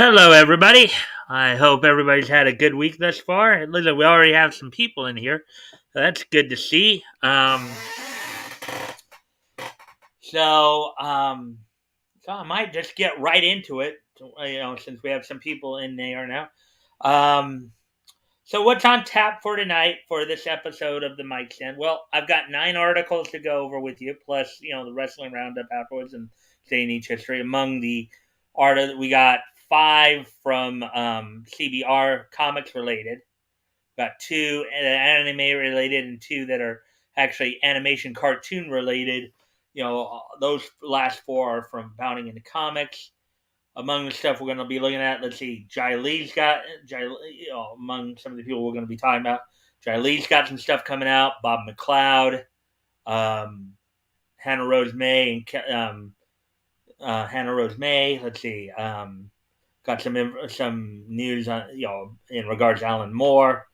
Hello, everybody. I hope everybody's had a good week thus far. It looks like we already have some people in here, so that's good to see. So, so I might just get right into it. Since we have some people in there now. Um, so what's on tap for tonight for this episode of the Mikestand? Well, I've got 9 articles to go over with you, plus the wrestling roundup afterwards and day in each history. Among the art, we got 5 from CBR comics related. Got 2 anime related and 2 that are actually animation cartoon related. Those last 4 are from Bounding into Comics. Among the stuff we're going to be looking at, let's see, among some of the people we're going to be talking about, Jai Lee's got some stuff coming out. Bob McLeod, Hannah Rose May, and Hannah Rose May. Let's see, got some news on in regards to Alan Moore,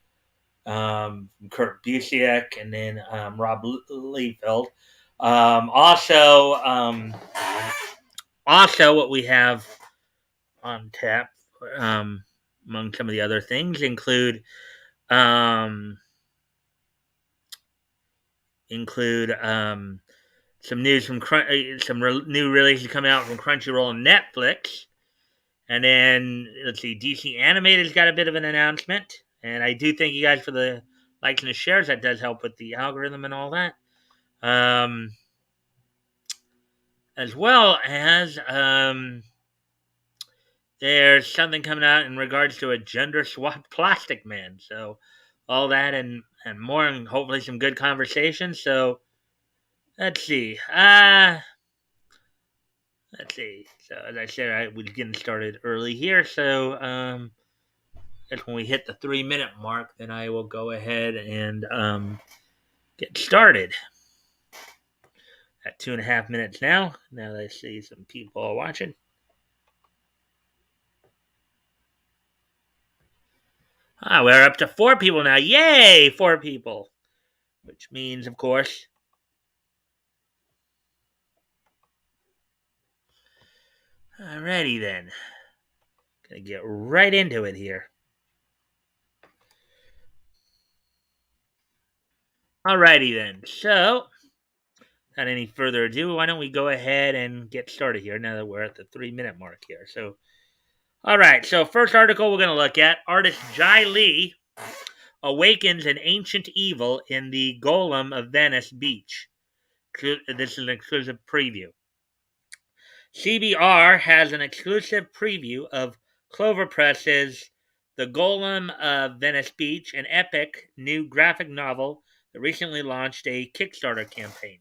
Kurt Busiek, and then Rob Liefeld. Also, what we have on tap, among some of the other things, include um, some news from new releases coming out from Crunchyroll and Netflix. And then let's see, DC Animated's got a bit of an announcement, and I do thank you guys for the likes and the shares. That does help with the algorithm and all that. As well as there's something coming out in regards to a gender swapped plastic man. So all that and more, and hopefully some good conversation. So let's see. Let's see. So as I said, I was getting started early here. So that's when we hit the 3-minute mark. Then I will go ahead and get started. At 2.5 minutes now. Now that I see some people watching. We're up to 4 people now. Yay! 4 people. Which means, of course, alrighty then. Gonna get right into it here. Alrighty then. So, without any further ado, why don't we go ahead and get started here now that we're at the 3-minute mark here. So, alright, so first article we're going to look at, artist Jai Lee awakens an ancient evil in the Golem of Venice beach. This is an exclusive preview. CBR has an exclusive preview of Clover Press's The Golem of Venice Beach, an epic new graphic novel that recently launched a Kickstarter campaign.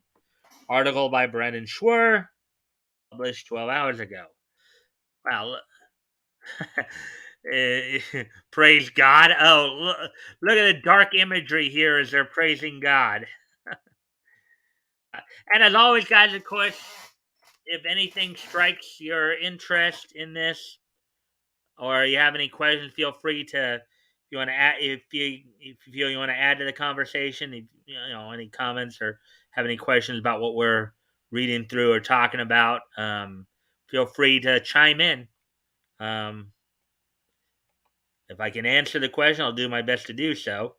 Article by Brendan Schwer, published 12 hours ago. Wow. Praise God. Oh, look at the dark imagery here as they're praising God. And as always, guys, of course, if anything strikes your interest in this, or you have any questions, feel free to, if you want to add, if you feel you want to add to the conversation, if, any comments or have any questions about what we're reading through or talking about, feel free to chime in. If I can answer the question, I'll do my best to do so.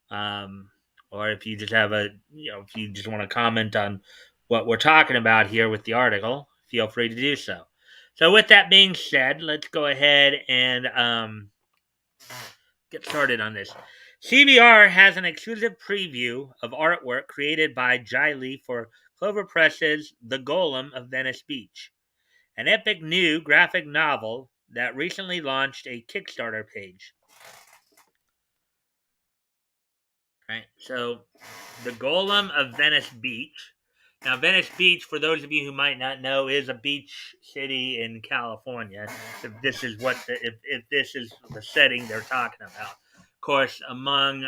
Or if you just have if you just want to comment on what we're talking about here with the article, feel free to do so. So with that being said, let's go ahead and get started on this. CBR has an exclusive preview of artwork created by Jai Lee for Clover Press's The Golem of Venice Beach, an epic new graphic novel that recently launched a Kickstarter page. Right, so The Golem of Venice Beach. Now, Venice Beach, for those of you who might not know, is a beach city in California. If this is if this is the setting they're talking about, of course, among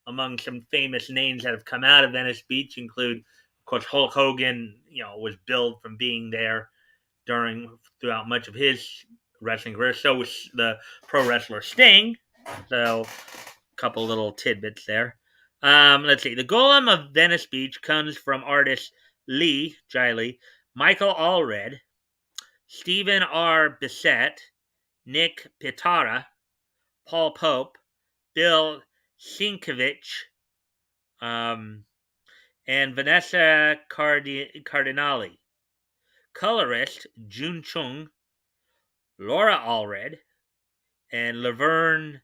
some famous names that have come out of Venice Beach include, of course, Hulk Hogan. Was billed from being there throughout much of his wrestling career. So was the pro wrestler Sting. So, a couple little tidbits there. Let's see. The Golem of Venice Beach comes from artist Jai Lee, Michael Allred, Stephen R. Bissett, Nick Pitara, Paul Pope, Bill Sienkiewicz, and Vanessa Cardinali. Colorist June Chung, Laura Allred, and Laverne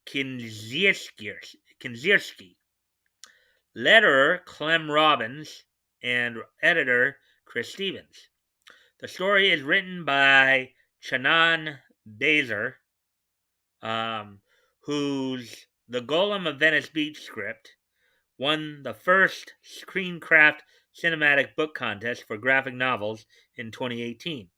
Kinzierski. Letterer Clem Robbins, and editor Chris Stevens. The story is written by Chanan Bazer, whose The Golem of Venice Beach script won the first Screencraft Cinematic Book Contest for graphic novels in 2018.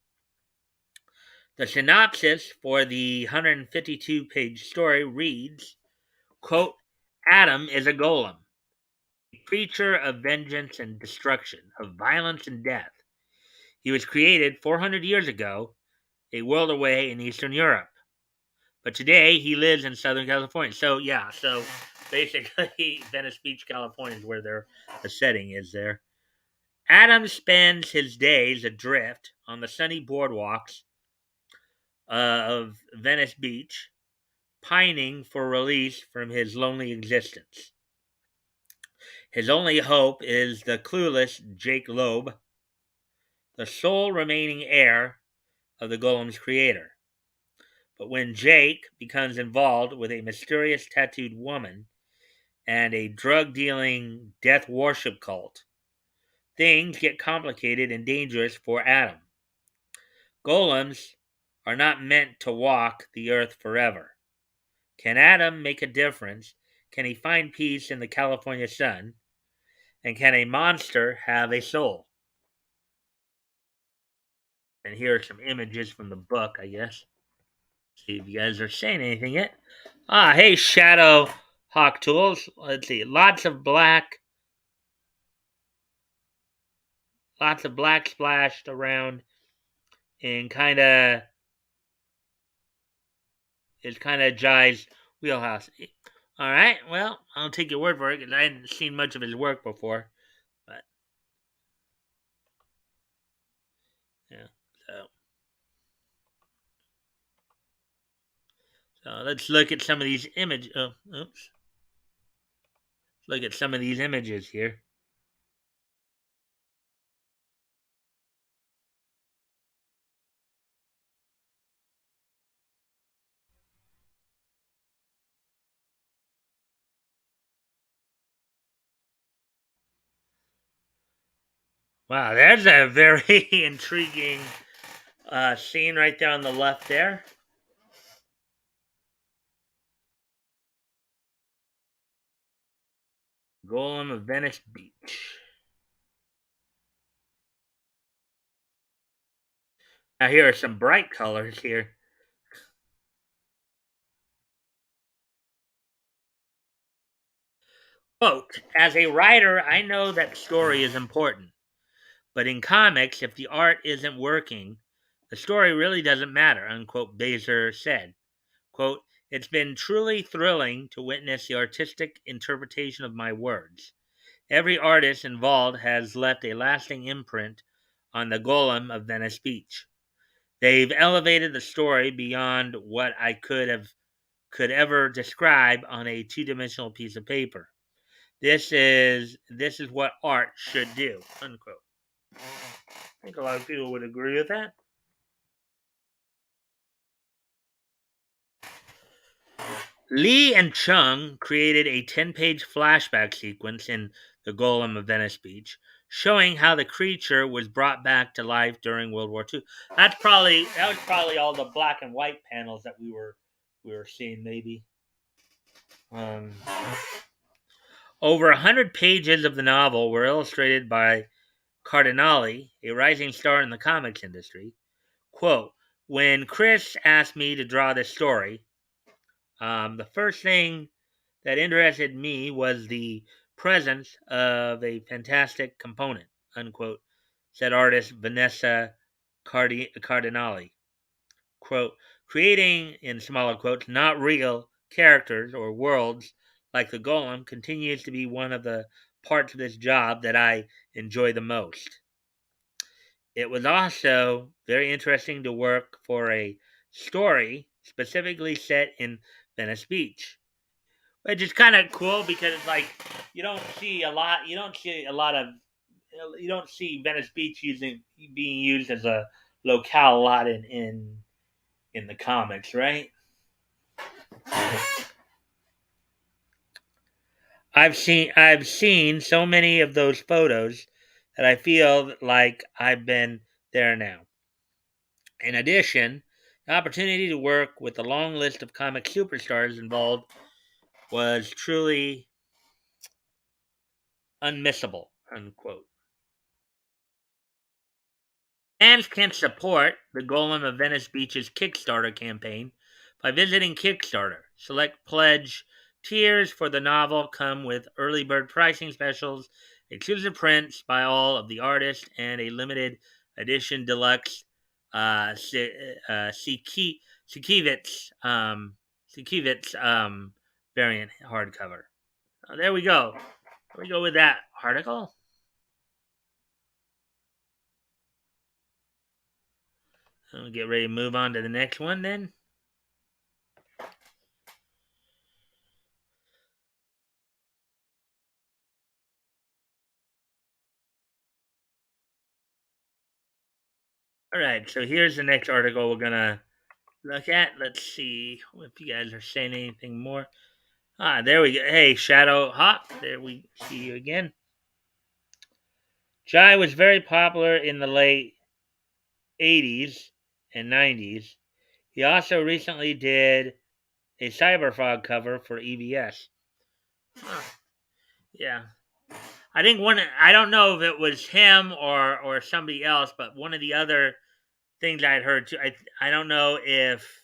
The synopsis for the 152-page story reads, quote, Adam is a golem, a creature of vengeance and destruction, of violence and death. He was created 400 years ago, a world away in Eastern Europe. But today he lives in Southern California. So basically Venice Beach, California is where the setting is there. Adam spends his days adrift on the sunny boardwalks of Venice Beach, pining for release from his lonely existence. His only hope is the clueless Jake Loeb, the sole remaining heir of the Golem's creator. But when Jake becomes involved with a mysterious tattooed woman and a drug-dealing death worship cult, things get complicated and dangerous for Adam. Golems are not meant to walk the earth forever. Can Adam make a difference? Can he find peace in the California sun? And can a monster have a soul? And here are some images from the book, I guess. See if you guys are saying anything yet. Hey, Shadow Hawk Tools. Let's see. Lots of black splashed around, and it's kind of Jai's wheelhouse. All right, well, I'll take your word for it because I hadn't seen much of his work before. But yeah, so let's look at some of these images. Oh, oops. Look at some of these images here. Wow, there's a very intriguing scene right there on the left there. Golem of Venice Beach. Now here are some bright colors here. Quote, as a writer, I know that story is important. But in comics, if the art isn't working, the story really doesn't matter, unquote, Bazer said. Quote, it's been truly thrilling to witness the artistic interpretation of my words. Every artist involved has left a lasting imprint on the Golem of Venice Beach. They've elevated the story beyond what I could ever describe on a two-dimensional piece of paper. This is what art should do, unquote. I think a lot of people would agree with that. Lee and Chung created a 10-page flashback sequence in The Golem of Venice Beach, showing how the creature was brought back to life during World War II. That was probably all the black and white panels that we were seeing, maybe. Over 100 pages of the novel were illustrated by Cardinali, a rising star in the comics industry. Quote, when Chris asked me to draw this story, the first thing that interested me was the presence of a fantastic component, unquote, said artist Vanessa Cardinali. Quote, creating, in smaller quotes, not real characters or worlds like the Golem continues to be one of the parts of this job that I enjoy the most. It was also very interesting to work for a story specifically set in Venice Beach, which is kind of cool because it's like you don't see Venice Beach being used as a locale a lot in the comics, right? I've seen so many of those photos that I feel like I've been there now. In addition, the opportunity to work with the long list of comic superstars involved was truly unmissable. Unquote. Fans can support the Golem of Venice Beach's Kickstarter campaign by visiting Kickstarter. Select pledge tiers for the novel come with early bird pricing specials, exclusive prints by all of the artists, and a limited edition deluxe Sikivitz variant hardcover. There we go. There we go with that article. I'll get ready to move on to the next one then. All right, so here's the next article we're gonna look at. Let's see if you guys are saying anything more. There we go. Hey, Shadow Hawk. There we see you again. Jai was very popular in the late 80s and 90s. He also recently did a Cyberfrog cover for EVS. Huh. Yeah. I think I don't know if it was him or somebody else, but one of the other things I'd heard too, I don't know if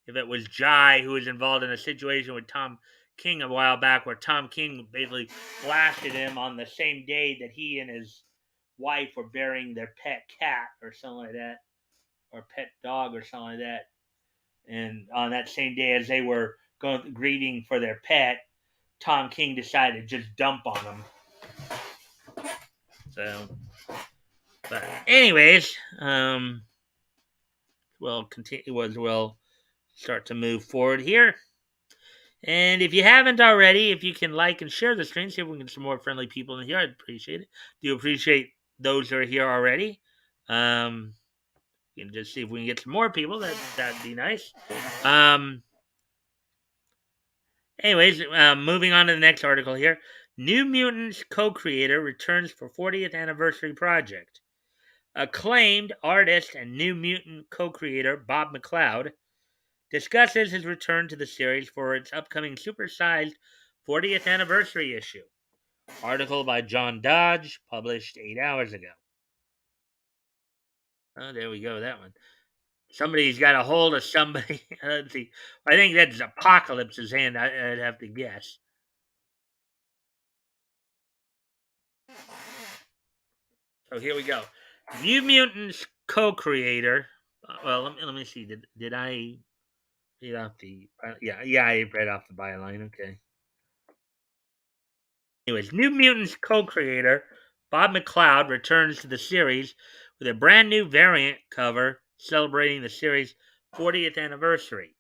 it was Jai who was involved in a situation with Tom King a while back where Tom King basically blasted him on the same day that he and his wife were burying their pet cat or something like that, or pet dog or something like that. And on that same day as they were going grieving for their pet, Tom King decided to just dump on them. So, but anyways, we'll continue. We'll start to move forward here. And if you haven't already, if you can like and share the stream, see if we can get some more friendly people in here, I'd appreciate it. Do appreciate those that are here already. You can just see if we can get some more people. That'd be nice. Anyways, moving on to the next article here. New Mutants co-creator returns for 40th anniversary project. Acclaimed artist and New Mutant co-creator Bob McLeod discusses his return to the series for its upcoming supersized 40th anniversary issue. Article by John Dodge, published 8 hours ago. Oh, there we go, that one. Somebody's got a hold of somebody. Let's see. I think that's Apocalypse's hand, I'd have to guess. So here we go. New Mutants co-creator. Well, let me see. Did I read off the? Yeah, I read off the byline. Okay. Anyways, New Mutants co-creator Bob McLeod returns to the series with a brand new variant cover celebrating the series' 40th anniversary.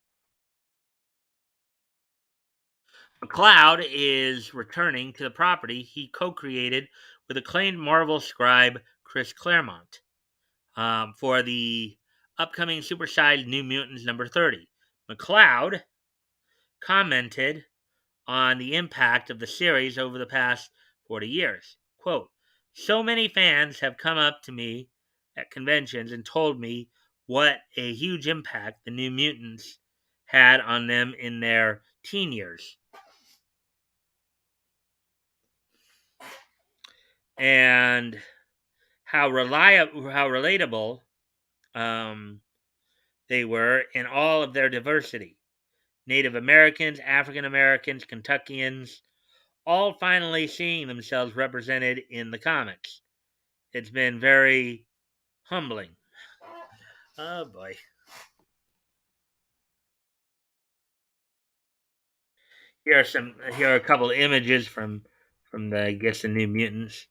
McLeod is returning to the property he co-created with acclaimed Marvel scribe Chris Claremont for the upcoming supersized New Mutants number 30. McLeod commented on the impact of the series over the past 40 years. Quote, so many fans have come up to me at conventions and told me what a huge impact the New Mutants had on them in their teen years. And how relatable they were in all of their diversity. Native Americans, African Americans, Kentuckians, all finally seeing themselves represented in the comics. It's been very humbling. Oh boy. Here are a couple of images from the I guess the New Mutants.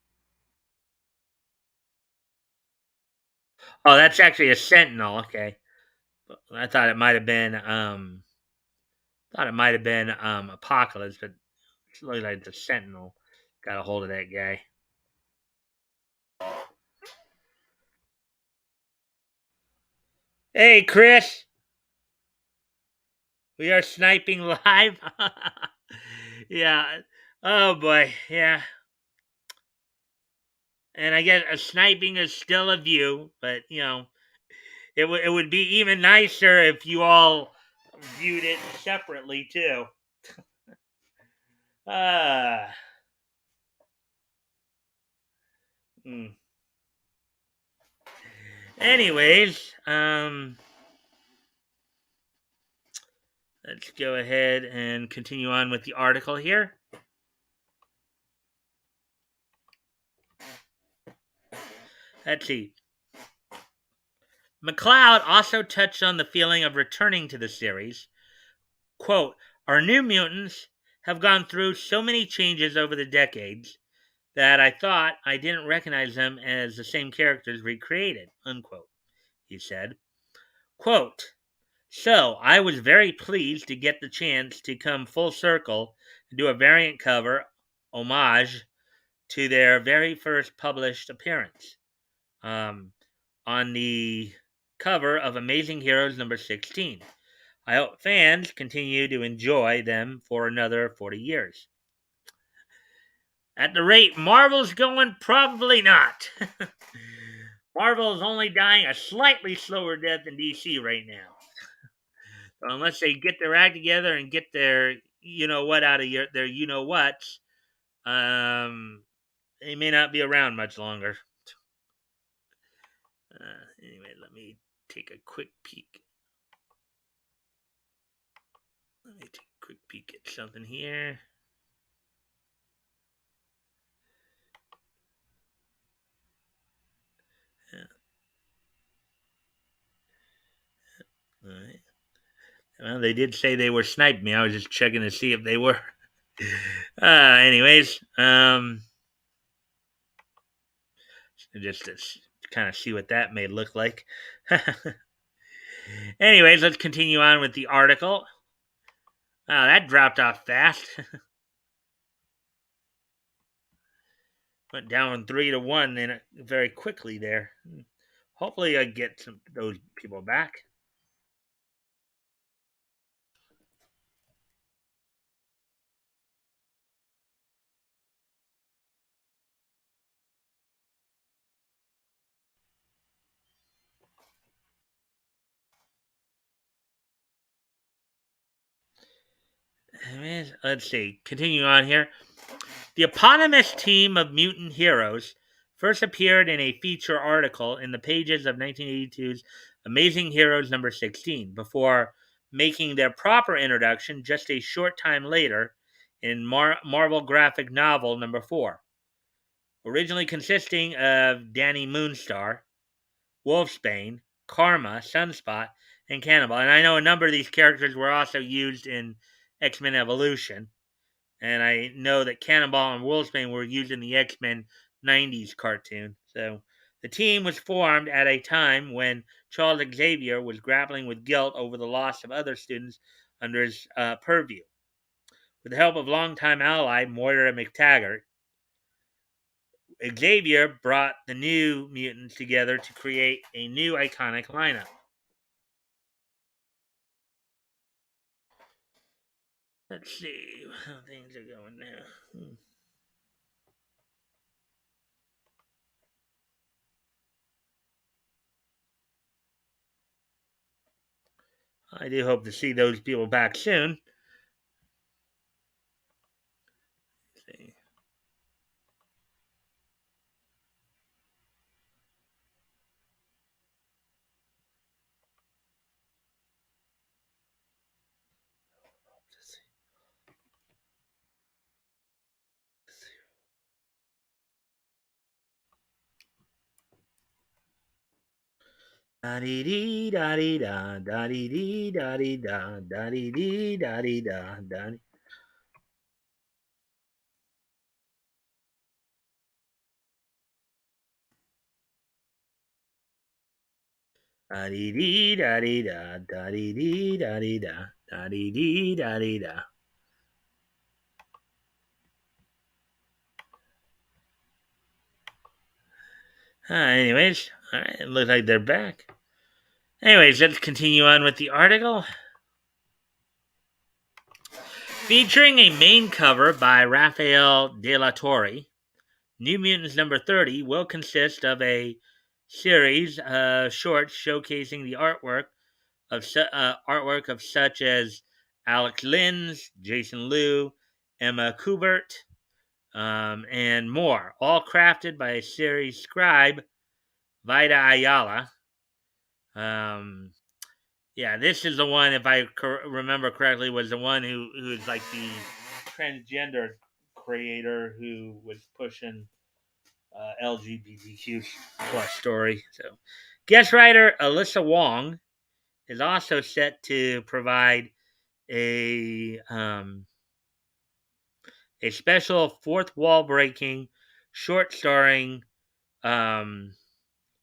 Oh, that's actually a Sentinel. Okay, I thought it might have been Apocalypse, but it looks like the Sentinel got a hold of that guy. Hey, Chris, we are sniping live. Yeah. Oh boy. Yeah. And I guess a sniping is still a view, but it would be even nicer if you all viewed it separately too. Uh, hmm. Anyways, let's go ahead and continue on with the article here. Let's see. McLeod also touched on the feeling of returning to the series. Quote, our new mutants have gone through so many changes over the decades that I thought I didn't recognize them as the same characters recreated, unquote, he said. Quote, so I was very pleased to get the chance to come full circle and do a variant cover homage to their very first published appearance on the cover of Amazing Heroes number 16. I hope fans continue to enjoy them for another 40 years. At the rate Marvel's going, probably not. Marvel is only dying a slightly slower death than DC right now. So unless they get their act together and get their you know what out of their you know what's, they may not be around much longer. Anyway, let me take a quick peek. Let me take a quick peek at something here. Yeah. All right. Well, they did say they were sniping me. I was just checking to see if they were. Anyways, just to kind of see what that may look like. Anyways, let's continue on with the article. That dropped off fast. Went down 3-1 then very quickly there. Hopefully, I get some those people back. Anyways, let's see. Continue on here. The eponymous team of mutant heroes first appeared in a feature article in the pages of 1982's Amazing Heroes number 16 before making their proper introduction just a short time later in Marvel graphic novel number 4. Originally consisting of Danny Moonstar, Wolfsbane, Karma, Sunspot, and Cannibal. And I know a number of these characters were also used in X-Men Evolution. And I know that Cannonball and Wolfsbane were used in the X-Men 90s cartoon. So the team was formed at a time when Charles Xavier was grappling with guilt over the loss of other students under his purview. With the help of longtime ally Moira McTaggart, Xavier brought the new mutants together to create a new iconic lineup. Let's see how things are going now. I do hope to see those people back soon. Let's see. Da dee dee da dee da da dee dee da dee da da dee dee da dee da da. Da dee dee da dee da da dee dee da dee da da dee dee da dee da. Anyways, all right, it looks like they're back. Anyways, let's continue on with the article. Featuring a main cover by Raphael De La Torre, New Mutants number 30 will consist of a series of shorts showcasing the artwork of such as Alex Linz, Jason Liu, Emma Kubert, and more, all crafted by a series scribe, Vida Ayala. Yeah, this is the one, if I remember correctly, was the one who's like the transgender creator who was pushing LGBTQ plus story. So, guest writer Alyssa Wong is also set to provide a a special fourth wall breaking short starring um,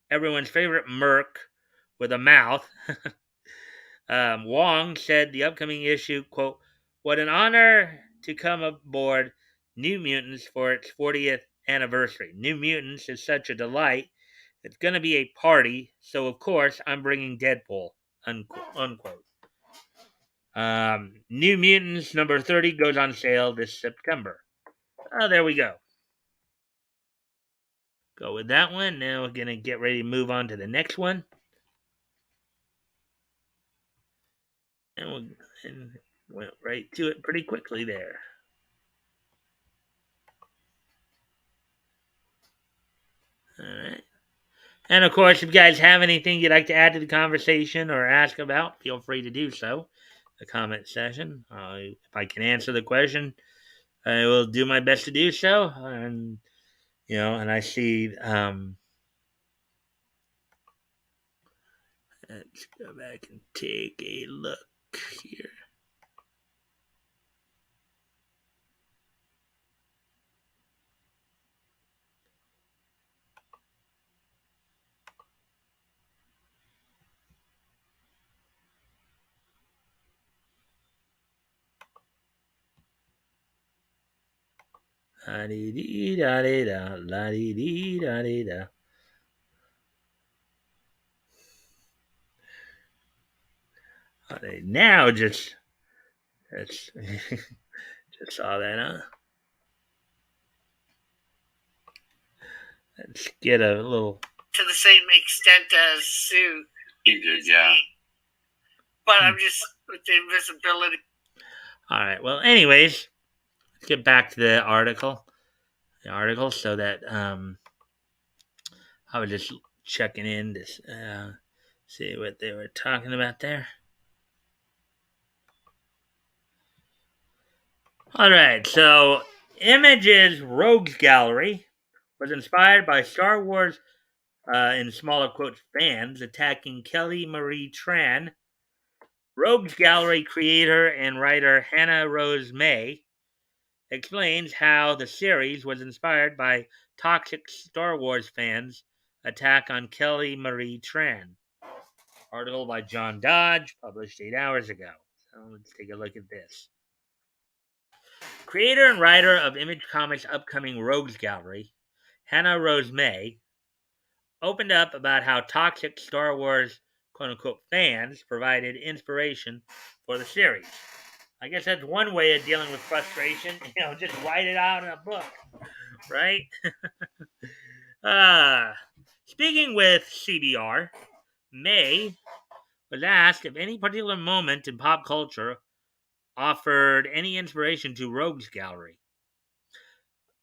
everyone's favorite Merc with a mouth. Wong said the upcoming issue, quote, "What an honor to come aboard New Mutants for its 40th anniversary. New Mutants is such a delight. It's going to be a party, so of course I'm bringing Deadpool," unquote. New Mutants number 30 goes on sale this September. Oh, there we go. Go with that one. Now we're going to get ready to move on to the next one. And went right to it pretty quickly there. All right. And of course, if you guys have anything you'd like to add to the conversation or ask about, feel free to do so. The comment section. If I can answer the question, I will do my best to do so. And and I see. Let's go back and take a look here. La dee dee da dee da, la dee dee da dee da. Now just just saw that, huh? Let's get a little to the same extent as Sue. He did, yeah. But I'm just with the invisibility. All right. Well, anyways, let's get back to the article. So that I was just checking in to see what they were talking about there. All right. So, Image's Rogues Gallery was inspired by Star Wars, in smaller quotes, fans attacking Kelly Marie Tran. Rogues Gallery creator and writer Hannah Rose May explains how the series was inspired by toxic Star Wars fans' attack on Kelly Marie Tran. Article by John Dodge, published 8 hours ago. So let's take a look at this. Creator and writer of Image Comics' upcoming Rogues Gallery, Hannah Rose May, opened up about how toxic Star Wars quote unquote fans provided inspiration for the series. I guess that's one way of dealing with frustration. Just write it out in a book, right? Speaking with CBR, May was asked if any particular moment in pop culture offered any inspiration to Rogues Gallery.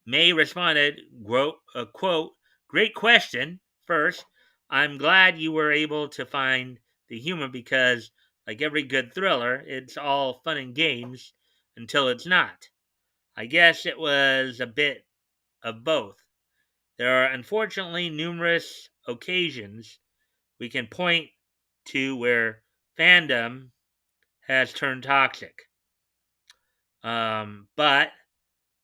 May responded, quote, "Great question. First, I'm glad you were able to find the humor because, like every good thriller, it's all fun and games until it's not. I guess it was a bit of both. There are unfortunately numerous occasions we can point to where fandom has turned toxic. But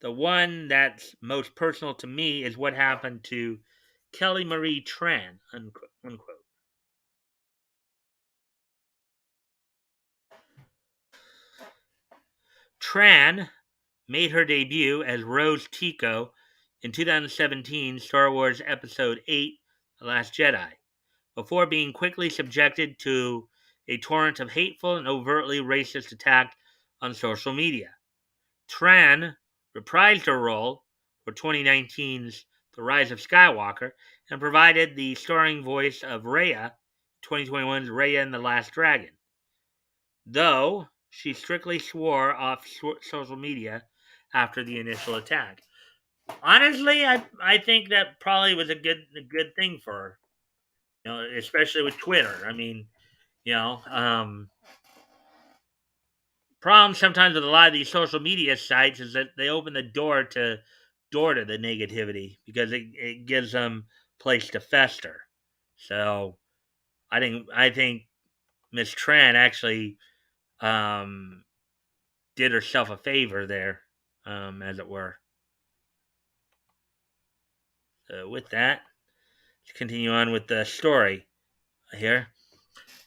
the one that's most personal to me is what happened to Kelly Marie Tran, unquote. Tran made her debut as Rose Tico in 2017 Star Wars Episode 8 The Last Jedi, before being quickly subjected to a torrent of hateful and overtly racist attacks on social media. Tran reprised her role for 2019's The Rise of Skywalker and provided the starring voice of Raya, 2021's Raya and the Last Dragon, though she strictly swore off social media after the initial attack. Honestly, I think that probably was a good thing for her, especially with Twitter. I mean, you know, um, problem sometimes with a lot of these social media sites is that they open the door to the negativity because it gives them place to fester. So I think Miss Tran actually um, did herself a favor there, as it were. So with that, let's continue on with the story here.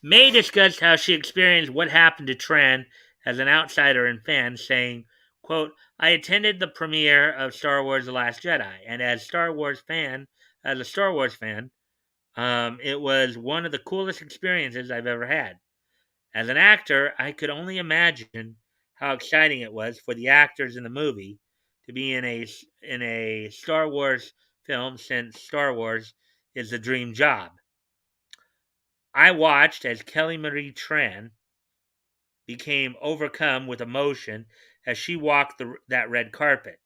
May discussed how she experienced what happened to Tran as an outsider and fan, saying, quote, I attended the premiere of Star Wars The Last Jedi, and as a Star Wars fan, it was one of the coolest experiences I've ever had. As an actor, I could only imagine how exciting it was for the actors in the movie to be in a Star Wars film, since Star Wars is the dream job. I watched as Kelly Marie Tran became overcome with emotion as she walked that red carpet.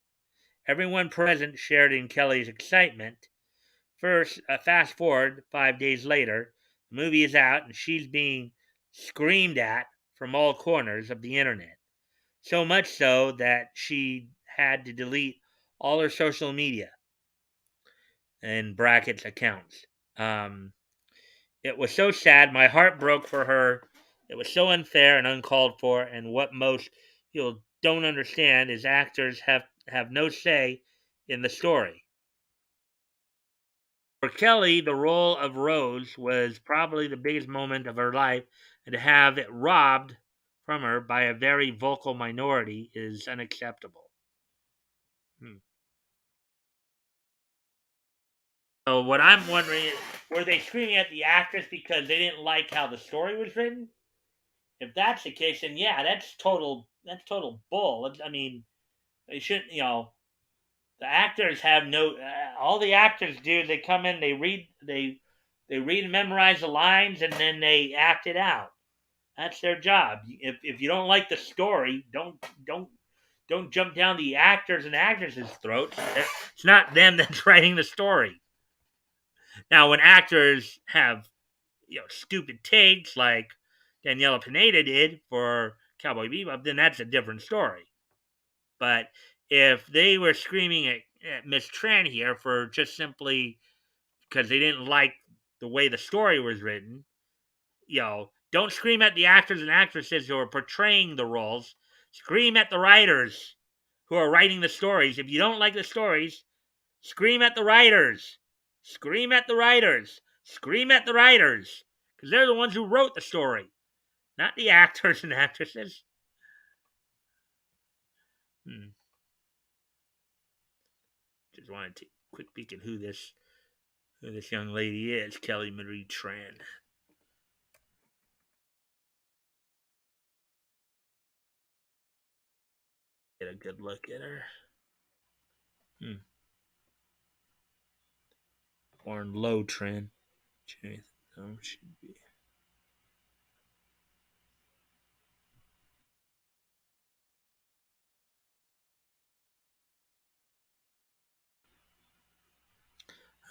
Everyone present shared in Kelly's excitement. Fast forward 5 days later, the movie is out and she's being screamed at from all corners of the internet. So much so that she had to delete all her social media and brackets accounts. Um, It was so sad. My heart broke for her. It was so unfair and uncalled for. And what most people don't understand is actors have no say in the story. For Kelly, the role of Rose was probably the biggest moment of her life, and to have it robbed from her by a very vocal minority is unacceptable. Hmm. So what I'm wondering is, were they screaming at the actress because they didn't like how the story was written? If that's the case, then yeah, that's total bull. I mean, they shouldn't. The actors have no. All the actors do, they come in, they read and memorize the lines, and then they act it out. That's their job. If you don't like the story, don't jump down the actors and actresses' throats. It's not them that's writing the story. Now, when actors have stupid takes like Daniela Pineda did for Cowboy Bebop, then that's a different story. But if they were screaming at Miss Tran here for just simply because they didn't like the way the story was written, don't scream at the actors and actresses who are portraying the roles. Scream at the writers who are writing the stories. If you don't like the stories, scream at the writers. Scream at the writers. Scream at the writers. Because they're the ones who wrote the story, not the actors and actresses. Hmm. Just wanted to quick peek at who this young lady is, Kelly Marie Tran. Get a good look at her. Hmm. Born Low Tran. Should be.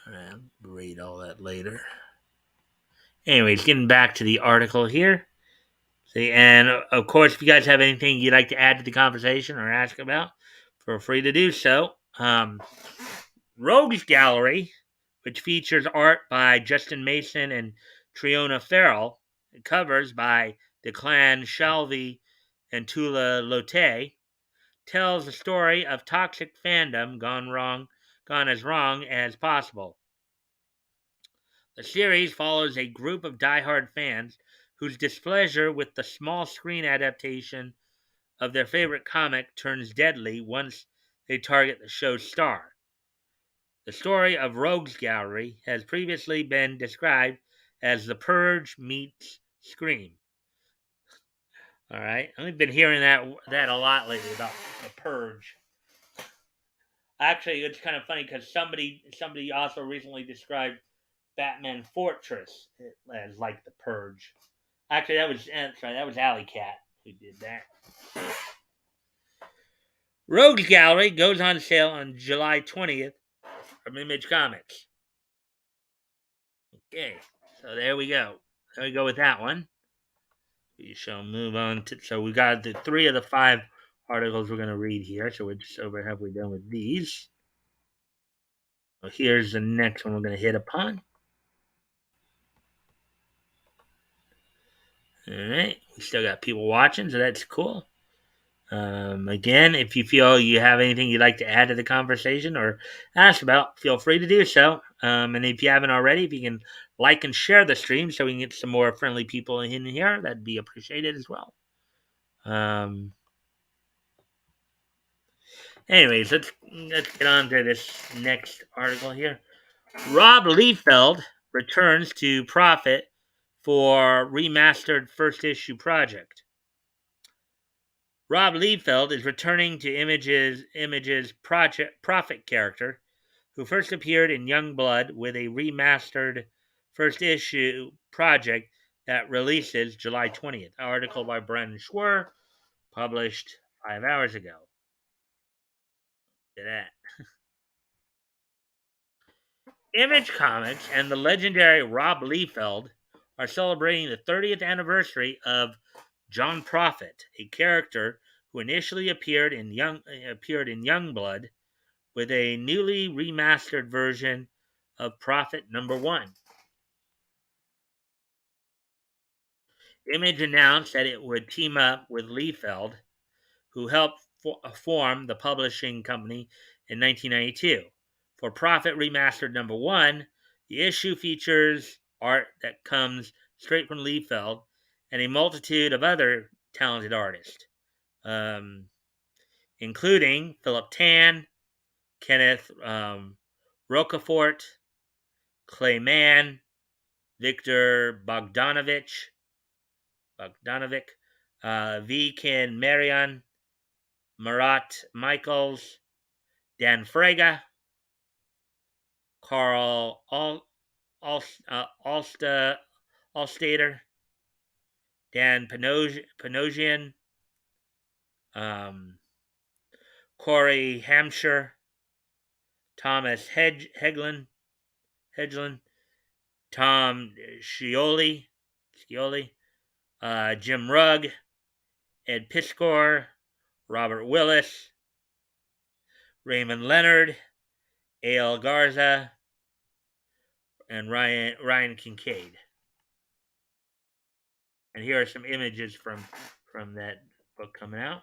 Alright, I'll read all that later. Anyways, getting back to the article here. See, and of course, if you guys have anything you'd like to add to the conversation or ask about, feel free to do so. Rogues Gallery, which features art by Justin Mason and Triona Farrell, and covers by Declan Shalvey and Tula Lotte, tells the story of toxic fandom gone as wrong as possible. The series follows a group of die-hard fans whose displeasure with the small screen adaptation of their favorite comic turns deadly once they target the show's star. The story of Rogues Gallery has previously been described as The Purge meets Scream. All right, I've been hearing that a lot lately about The Purge. Actually, it's kind of funny because somebody also recently described Batman Fortress as like The Purge. Actually, that was Alley Cat who did that. Rogues Gallery goes on sale on July 20th from Image Comics. Okay, so there we go. There we go with that one. We shall move on to. So we got the 3 of the 5 articles we're going to read here. So we're just over halfway done with these. So here's the next one we're going to hit upon. All right, we still got people watching, so that's cool. Again, if you feel you have anything you'd like to add to the conversation or ask about, feel free to do so. And if you haven't already, if you can like and share the stream so we can get some more friendly people in here, that'd be appreciated as well. Anyways, let's get on to this next article here. Rob Liefeld returns to Prophet for remastered first issue project. Rob Liefeld is returning to Image's Prophet character, who first appeared in Young Blood with a remastered first issue project that releases July 20th. An article by Brendan Schwer, published 5 hours ago. Look at that. Image Comics and the legendary Rob Liefeld are celebrating the 30th anniversary of John Prophet, a character who initially appeared in Youngblood with a newly remastered version of Prophet number 1. Image announced that it would team up with Liefeld, who helped form the publishing company in 1992. For Prophet Remastered number 1, the issue features art that comes straight from Liefeld and a multitude of other talented artists, including Philip Tan, Kenneth Rocafort, Clay Mann, Victor Bogdanovic, V. Ken Marion, Marat Michaels, Dan Frega, Carl Alstater, Dan Panosian, Corey Hampshire, Thomas Hedlund, Tom Scioli, Jim Rugg, Ed Piskor, Robert Willis, Raymond Leonard, A.L. Garza, and Ryan Kincaid. And here are some images from that book coming out.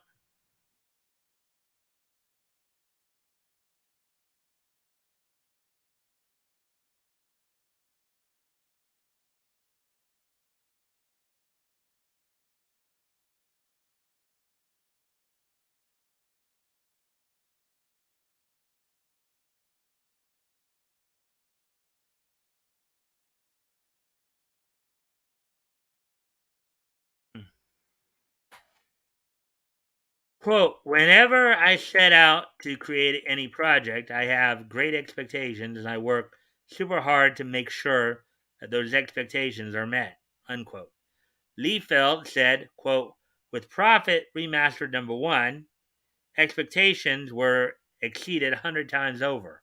Quote, whenever I set out to create any project, I have great expectations and I work super hard to make sure that those expectations are met, unquote. Liefeld said, quote, with Prophet Remastered number 1, expectations were exceeded 100 times over.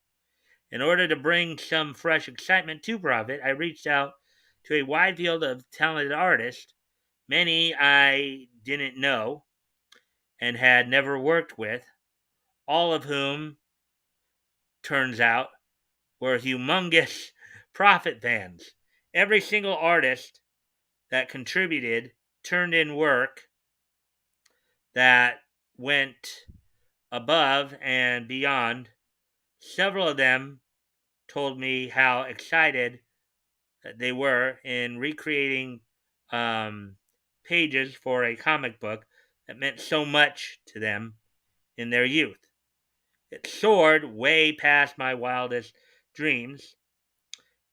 In order to bring some fresh excitement to Prophet, I reached out to a wide field of talented artists, many I didn't know and had never worked with, all of whom, turns out, were humongous Prophet fans. Every single artist that contributed turned in work that went above and beyond. Several of them told me how excited they were in recreating pages for a comic book that meant so much to them in their youth. It soared way past my wildest dreams.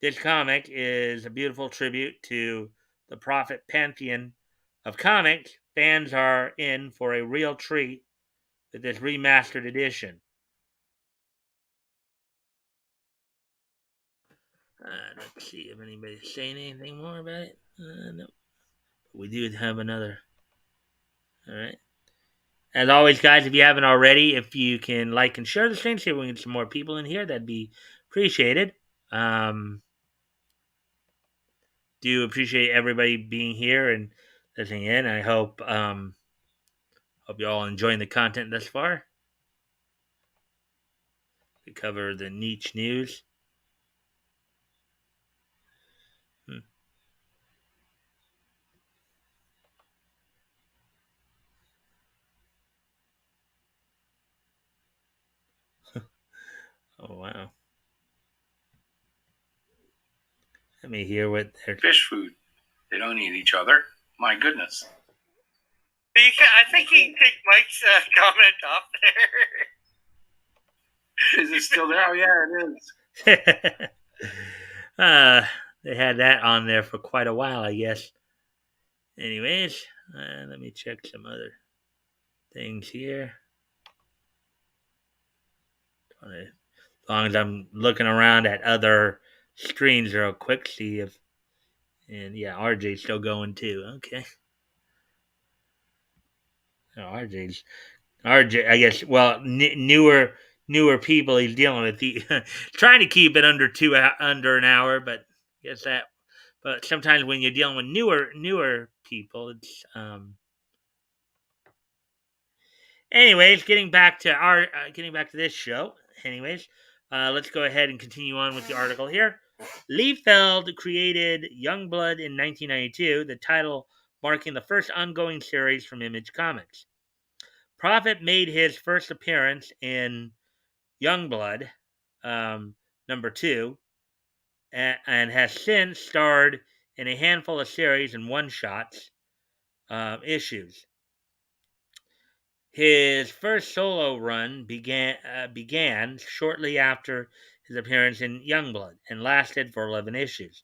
This comic is a beautiful tribute to the Prophet pantheon of comics. Fans are in for a real treat with this remastered edition. Let's see if anybody's saying anything more about it. No. We do have another. All right. As always, guys, if you haven't already, if you can like and share the stream, see if we can get some more people in here, that'd be appreciated. Do appreciate everybody being here and listening in. I hope you're all enjoying the content thus far. We cover the niche news. Oh wow! Let me hear what their fish food. They don't eat each other. My goodness. I think you can take Mike's comment off there. Is it still there? Oh yeah, it is. They had that on there for quite a while, I guess. Anyways, let me check some other things here. As long as I'm looking around at other screens real quick, see if. And yeah, RJ's still going too. Okay. Oh, RJ. I guess. Well, newer people he's dealing with. He trying to keep it under an hour, but I guess that. But sometimes when you're dealing with newer people, it's Anyways, getting back to this show. Anyways, let's go ahead and continue on with the article here. Liefeld created Youngblood in 1992, the title marking the first ongoing series from Image Comics. Prophet made his first appearance in Youngblood, number 2, and has since starred in a handful of series and one-shots issues. His first solo run began shortly after his appearance in Youngblood and lasted for 11 issues.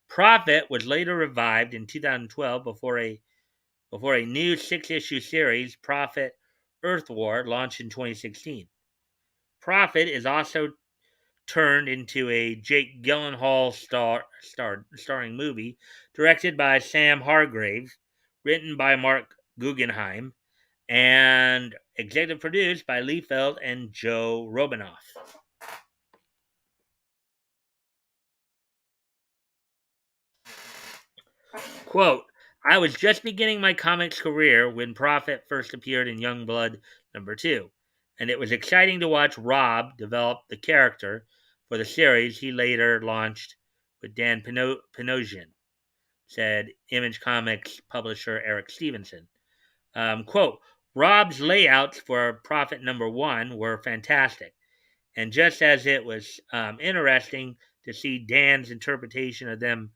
Prophet was later revived in 2012 before a new 6-issue series, Prophet Earth War, launched in 2016. Prophet is also turned into a Jake Gyllenhaal starring movie directed by Sam Hargrave, written by Mark Guggenheim, and executive produced by Liefeld and Joe Robinoff. Quote, I was just beginning my comics career when Prophet first appeared in Youngblood number 2, and it was exciting to watch Rob develop the character for the series he later launched with Dan Panosian, said Image Comics publisher Eric Stevenson. Quote, Rob's layouts for Prophet number 1 were fantastic. And just as it was interesting to see Dan's interpretation of them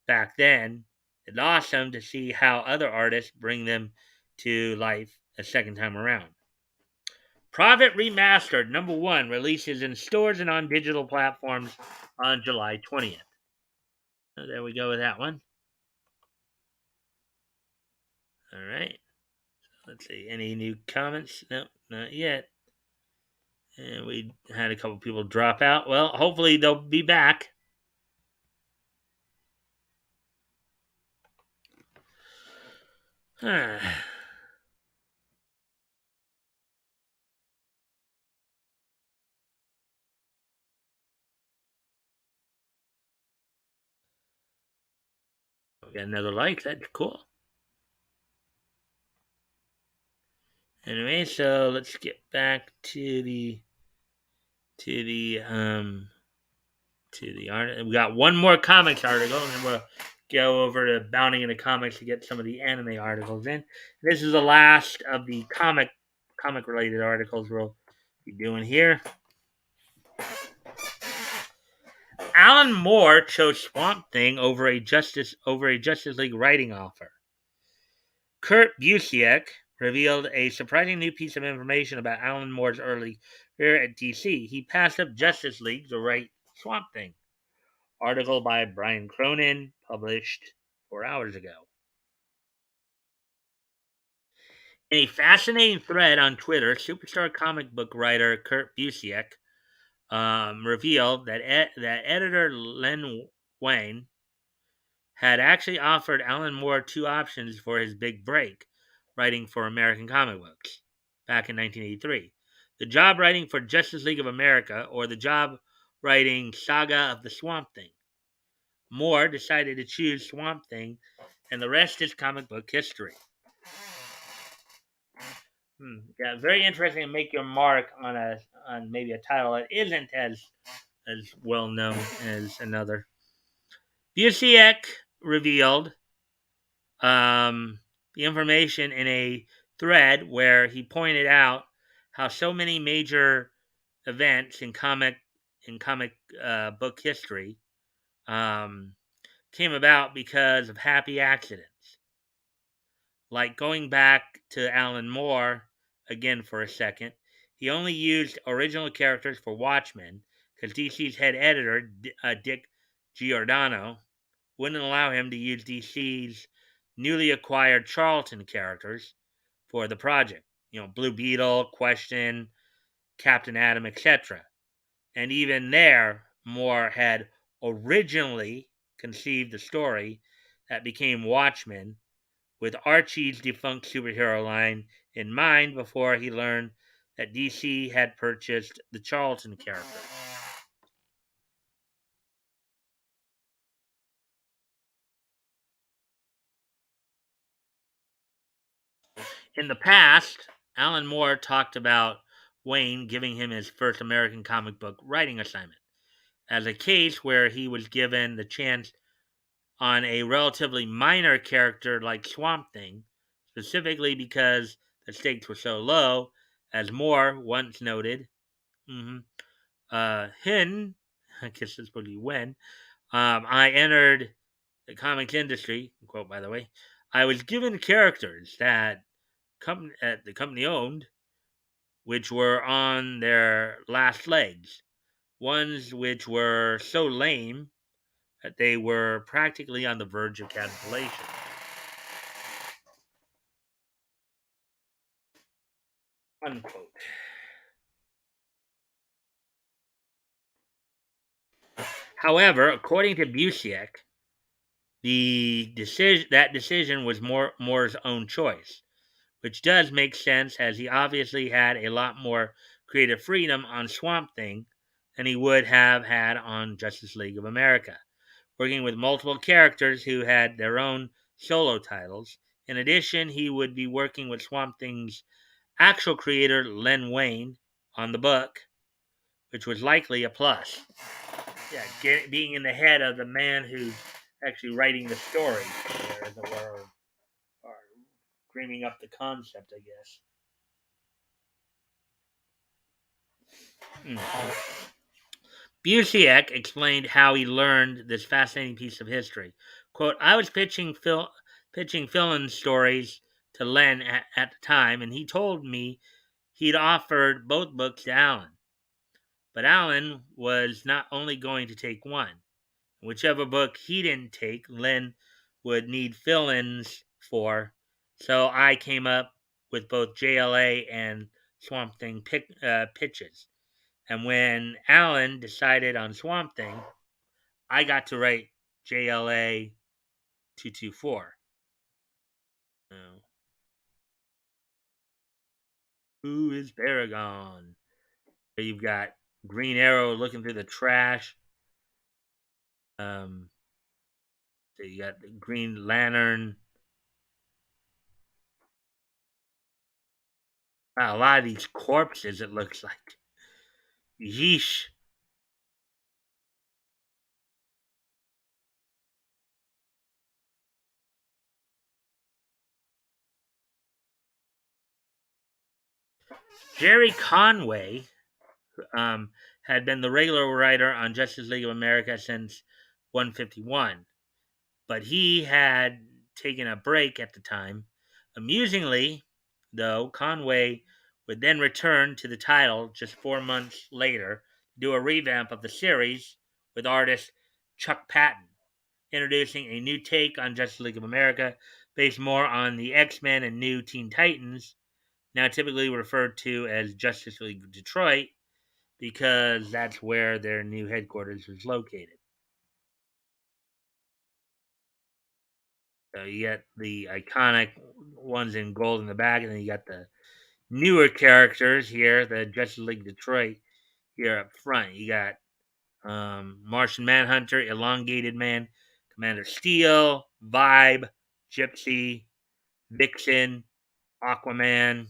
back then, it's awesome to see how other artists bring them to life a second time around. Prophet Remastered number 1 releases in stores and on digital platforms on July 20th. So there we go with that one. All right. Let's see. Any new comments? No, not yet. And we had a couple people drop out. Well, hopefully they'll be back. Got another like. That's cool. Anyway, so let's get back to the art. We got one more comics article, and then we'll go over to Bounding into Comics to get some of the anime articles in. This is the last of the comic related articles we'll be doing here. Alan Moore chose Swamp Thing over a Justice League writing offer. Kurt Busiek, revealed a surprising new piece of information about Alan Moore's early career at DC. He passed up Justice League to write Swamp Thing. Article by Brian Cronin, published 4 hours ago. In a fascinating thread on Twitter, superstar comic book writer Kurt Busiek revealed that editor Len Wein had actually offered Alan Moore 2 options for his big break, writing for American comic books back in 1983. The job writing for Justice League of America or the job writing Saga of the Swamp Thing. Moore decided to choose Swamp Thing, and the rest is comic book history. Yeah, very interesting to make your mark on maybe a title that isn't as well known as another. Busiek revealed the information in a thread where he pointed out how so many major events in comic book history came about because of happy accidents. Like going back to Alan Moore again for a second, he only used original characters for Watchmen because DC's head editor, Dick Giordano, wouldn't allow him to use DC's newly acquired Charlton characters for the project. Blue Beetle, Question, Captain Atom, etc. And even there, Moore had originally conceived the story that became Watchmen with Archie's defunct superhero line in mind before he learned that DC had purchased the Charlton character. In the past, Alan Moore talked about Wayne giving him his first American comic book writing assignment as a case where he was given the chance on a relatively minor character like Swamp Thing, specifically because the stakes were so low, as Moore once noted. I guess it's supposed to be when, I entered the comics industry, quote by the way, I was given characters that the company owned, which were on their last legs, ones which were so lame that they were practically on the verge of cancellation. Unquote. However, according to Busiek, that decision was Moore's own choice, which does make sense as he obviously had a lot more creative freedom on Swamp Thing than he would have had on Justice League of America, working with multiple characters who had their own solo titles. In addition, he would be working with Swamp Thing's actual creator, Len Wein, on the book, which was likely a plus. Yeah, being in the head of the man who's actually writing the story, as it were, or dreaming up the concept, I guess. Busiek explained how he learned this fascinating piece of history. Quote, I was pitching fill-in stories to Len at the time, and he told me he'd offered both books to Alan. But Alan was not only going to take one. Whichever book he didn't take, Len would need fill-ins for, so I came up with both JLA and Swamp Thing pitches. And when Alan decided on Swamp Thing, I got to write JLA 224. Who is Baragon? You've got Green Arrow looking through the trash. So you got the Green Lantern. Wow, a lot of these corpses, it looks like. Yeesh. Jerry Conway had been the regular writer on Justice League of America since 151, but he had taken a break at the time. Amusingly, though, Conway would then return to the title just 4 months later to do a revamp of the series with artist Chuck Patton, introducing a new take on Justice League of America based more on the X-Men and New Teen Titans, now typically referred to as Justice League Detroit, because that's where their new headquarters is located. So you got the iconic ones in gold in the back, and then you got the newer characters here, the Justice League Detroit here up front. You got Martian Manhunter, Elongated Man, Commander Steel, Vibe, Gypsy, Vixen, Aquaman.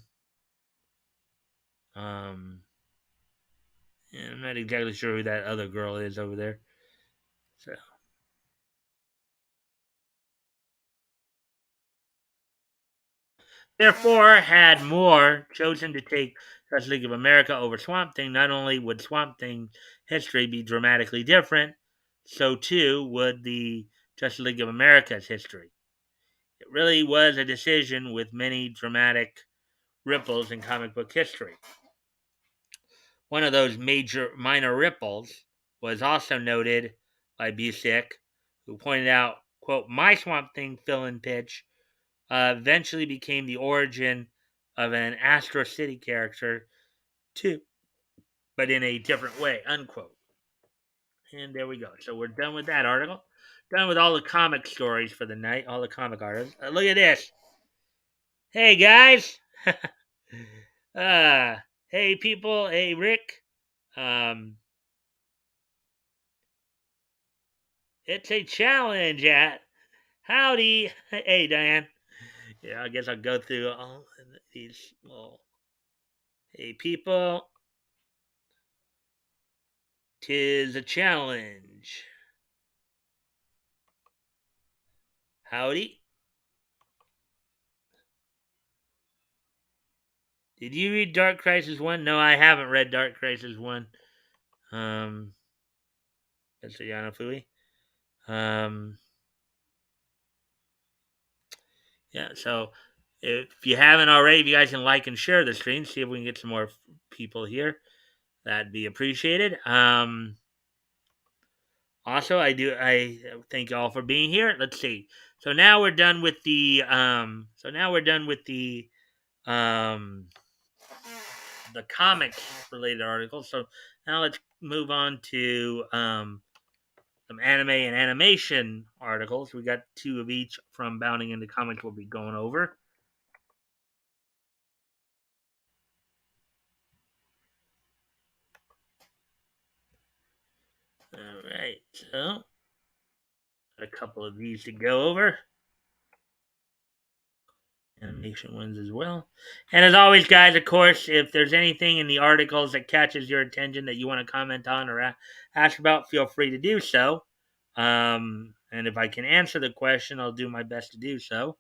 Yeah, I'm not exactly sure who that other girl is over there. So therefore, had Moore chosen to take Justice League of America over Swamp Thing, not only would Swamp Thing's history be dramatically different, so too would the Justice League of America's history. It really was a decision with many dramatic ripples in comic book history. One of those minor ripples was also noted by Busick, who pointed out, quote, my Swamp Thing fill-in pitch eventually became the origin of an Astro City character too, but in a different way, unquote. And there we go. So we're done with that article. Done with all the comic stories for the night, all the comic artists. Look at this. Hey, guys. uh, hey, people. Hey, Rick. It's a challenge at howdy. Hey, Diane. Yeah, I guess I'll go through all these little. Hey, people. 'Tis a challenge. Howdy. Did you read Dark Crisis 1? No, I haven't read Dark Crisis 1. That's a Yanafui. Yeah, so if you haven't already, if you guys can like and share the stream, see if we can get some more people here. That'd be appreciated. Also, I thank you all for being here. Let's see. So now we're done with the um the comics related articles. So now let's move on to some anime and animation articles. We got 2 of each from Bounding into Comics we'll be going over. All right, so a couple of these to go over. Animation ones as well. And as always, guys, of course, if there's anything in the articles that catches your attention that you want to comment on or ask about, feel free to do so. And if I can answer the question, I'll do my best to do so.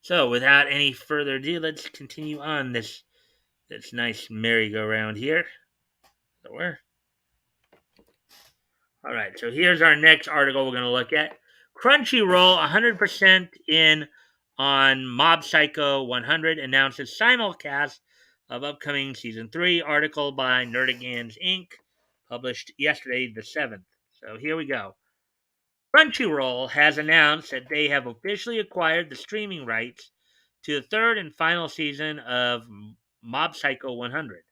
So, without any further ado, let's continue on this nice merry-go-round here. So where? All right, so here's our next article we're going to look at. Crunchyroll 100% in on Mob Psycho 100 announces simulcast of upcoming season 3. Article by Nerdigans Inc. published yesterday, the 7th. So here we go. Crunchyroll has announced that they have officially acquired the streaming rights to the 3rd and final season of Mob Psycho 100.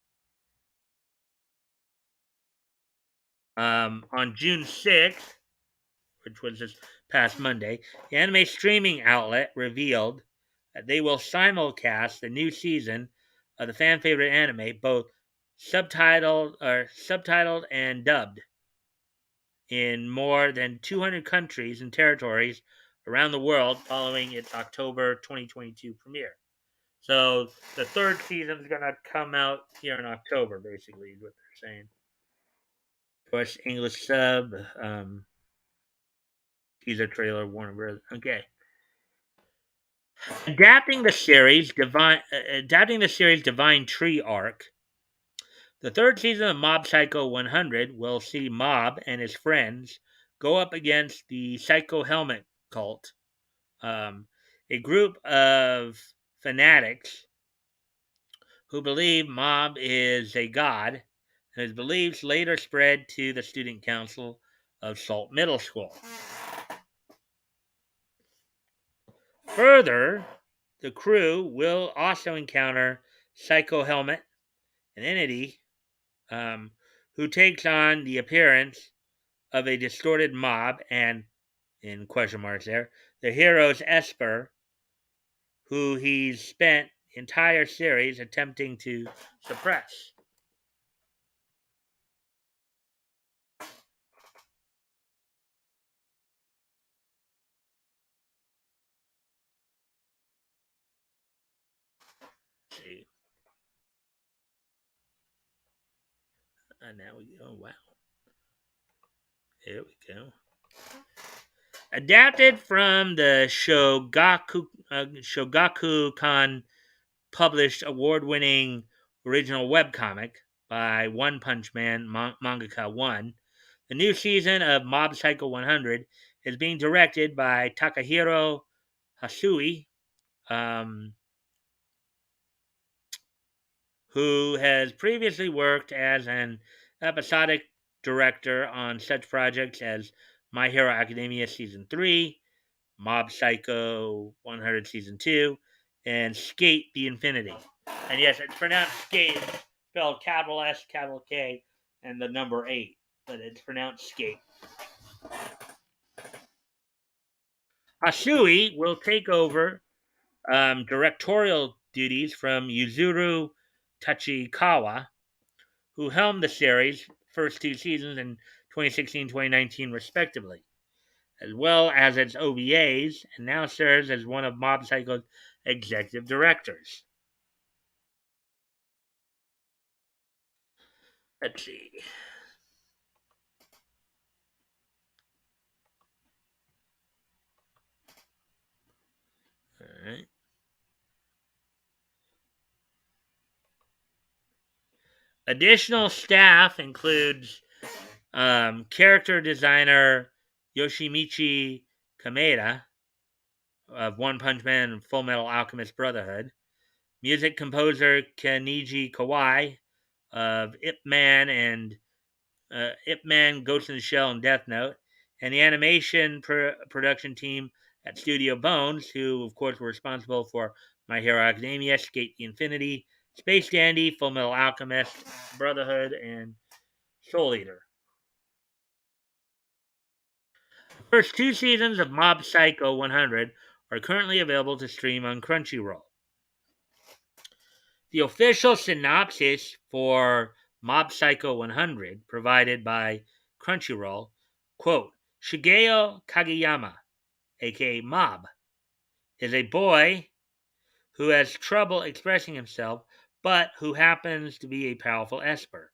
On June 6th, which was this past Monday, the anime streaming outlet revealed that they will simulcast the new season of the fan favorite anime, both subtitled and dubbed, in more than 200 countries and territories around the world following its October 2022 premiere. So the 3rd season is going to come out here in October, basically, is what they're saying. Of course, English sub, teaser trailer, Warner Bros. Okay. Adapting the series Divine Tree arc, the 3rd season of Mob Psycho 100 will see Mob and his friends go up against the Psycho Helmet cult A group of fanatics who believe Mob is a god, and his beliefs later spread to the student council of Salt Middle School. Further, the crew will also encounter Psycho Helmet, an entity who takes on the appearance of a distorted Mob, and, in question marks there, the hero's Esper, who he's spent the entire series attempting to suppress. Let's see. And now we go. Wow. Here we go. Adapted from the Shogakukan published award-winning original webcomic by One Punch Man Mangaka 1, the new season of Mob Psycho 100 is being directed by Takahiro Hasui, who has previously worked as an episodic director on such projects as My Hero Academia Season 3, Mob Psycho 100 Season 2, and Skate the Infinity. And yes, it's pronounced Skate, it's spelled capital S, capital K, and the number 8, but it's pronounced Skate. Hasui will take over directorial duties from Yuzuru Tachikawa, who helmed the series' first 2 seasons in 2016-2019 respectively, as well as its OVAs, and now serves as one of Mob Psycho's executive directors. Let's see. All right. Additional staff includes character designer Yoshimichi Kameda of One Punch Man and Full Metal Alchemist Brotherhood, music composer Keniji Kawai of Ip Man and Ip Man, Ghost in the Shell, and Death Note, and the animation production team at Studio Bones, who, of course, were responsible for My Hero Academia, Skate the Infinity, Space Dandy, Full Metal Alchemist, Brotherhood, and Soul Eater. The first 2 seasons of Mob Psycho 100 are currently available to stream on Crunchyroll. The official synopsis for Mob Psycho 100, provided by Crunchyroll, quote, Shigeo Kageyama, aka Mob, is a boy who has trouble expressing himself, but who happens to be a powerful Esper.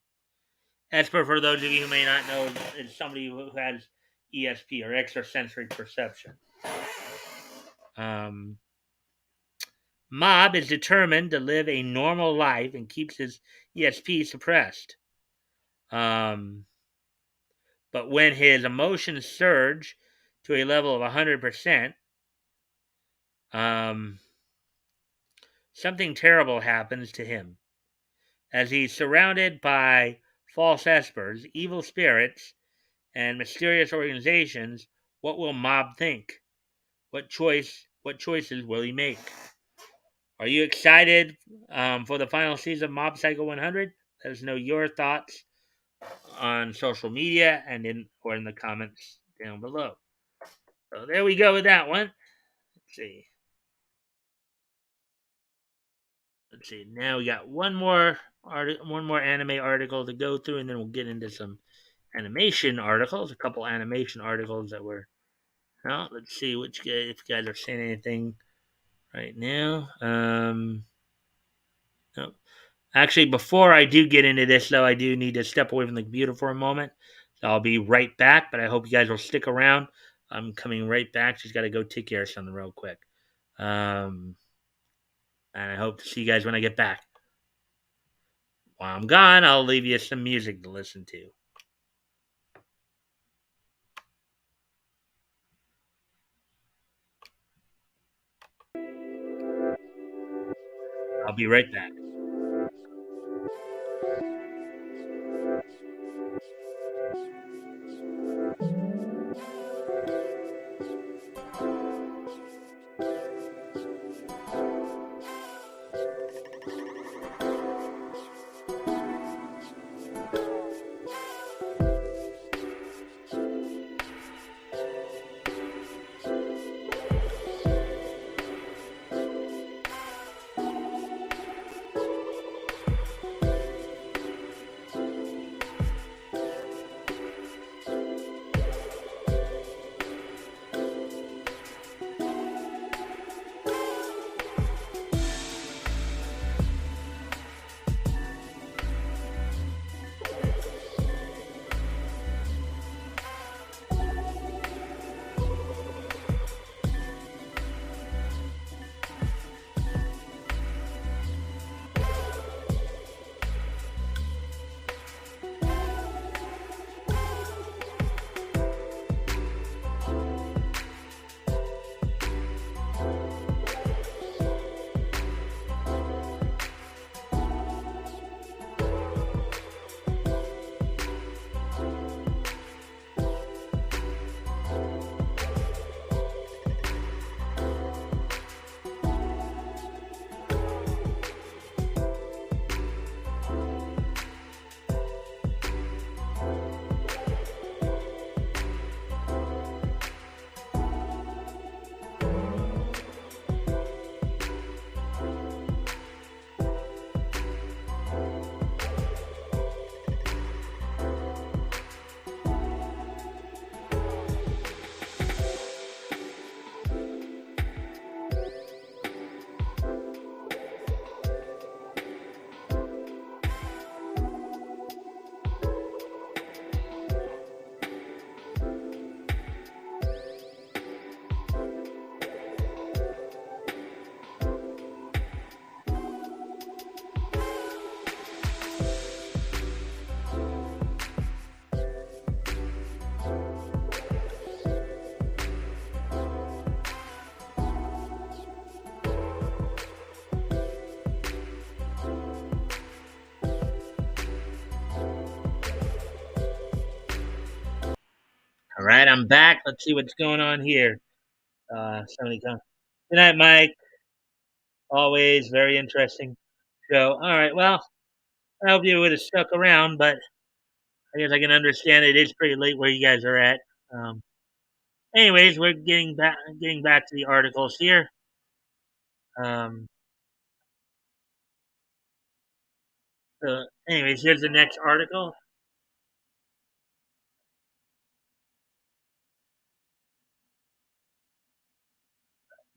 Esper, for those of you who may not know, is somebody who has ESP, or extrasensory perception. Mob is determined to live a normal life and keeps his ESP suppressed. But when his emotions surge to a level of 100%, something terrible happens to him. As he's surrounded by false espers, evil spirits, and mysterious organizations, what will Mob think? What choices will he make? Are you excited for the final season of Mob Psycho 100? Let us know your thoughts on social media and in the comments down below. So there we go with that one. Let's see. Now we got one more anime article to go through, and then we'll get into some animation articles. A couple animation articles that were. Well, let's see if you guys are saying anything right now. No. Actually, before I do get into this, though, I do need to step away from the computer for a moment. So I'll be right back, but I hope you guys will stick around. I'm coming right back. Just got to go take care of something real quick. And I hope to see you guys when I get back. While I'm gone, I'll leave you some music to listen to. I'll be right back. All right, I'm back. Let's see what's going on here. Somebody come. Good night, Mike. Always very interesting show. All right, well, I hope you would have stuck around, but I guess I can understand it is pretty late where you guys are at. Um, anyways, we're getting back to the articles here. Um, anyways, here's the next article.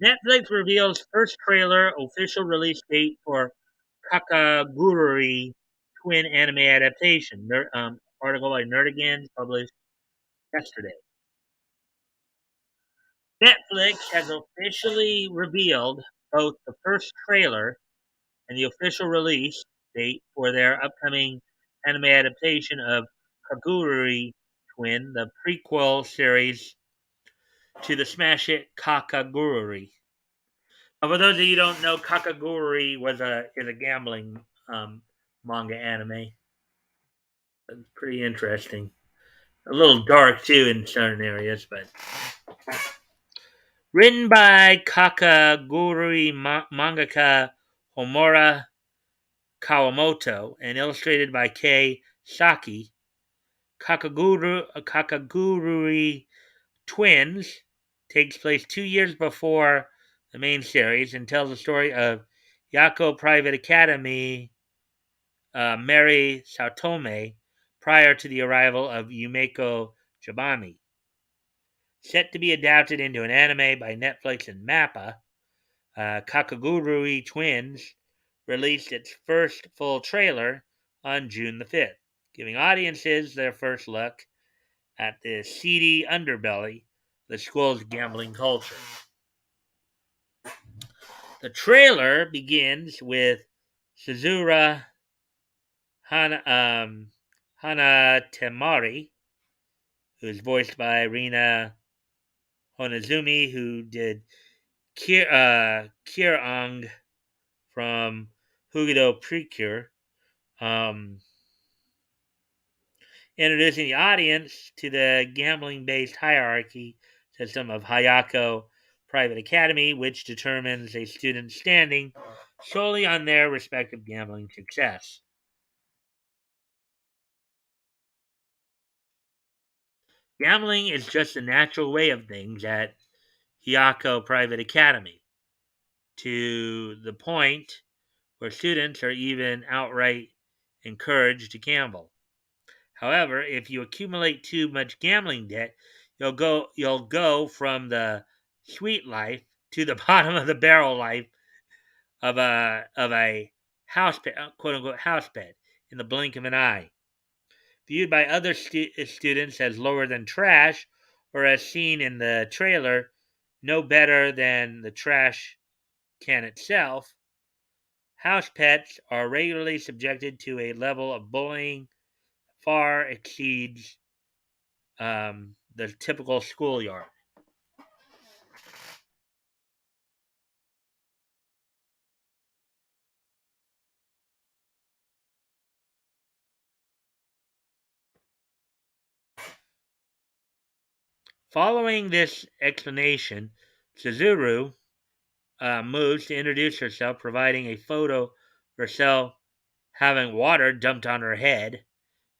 Netflix reveals first trailer official release date for Kakaguri twin anime adaptation. Article by Nerdigans published yesterday. Netflix has officially revealed both the first trailer and the official release date for their upcoming anime adaptation of Kakaguri Twin, the prequel series to the smash hit Kakaguri. For those of you who don't know, Kakaguri is a gambling manga anime. It's pretty interesting. A little dark too in certain areas, but written by Kakaguri mangaka Homura Kawamoto and illustrated by Kei Saki, Kakaguri Twins takes place 2 years before the main series and tells the story of Yako Private Academy Mary Saotome prior to the arrival of Yumeko Jabami. Set to be adapted into an anime by Netflix and MAPPA, Kakaguri Twins released its first full trailer on June the 5th, giving audiences their first look at the seedy underbelly of the school's gambling culture. The trailer begins with Suzura Hanatemari, who is voiced by Rina Honazumi, who did Kirang from Hugido Precure, introducing the audience to the gambling-based hierarchy system of Hayako Private Academy, which determines a student's standing solely on their respective gambling success. Gambling is just a natural way of things at Hayako Private Academy, to the point where students are even outright encouraged to gamble. However, if you accumulate too much gambling debt, you'll go from the sweet life to the bottom of the barrel life of a house pet, quote unquote house pet, in the blink of an eye. Viewed by other students as lower than trash, or as seen in the trailer, no better than the trash can itself, house pets are regularly subjected to a level of bullying far exceeds the typical schoolyard. Following this explanation, Suzuru moves to introduce herself, providing a photo of herself having water dumped on her head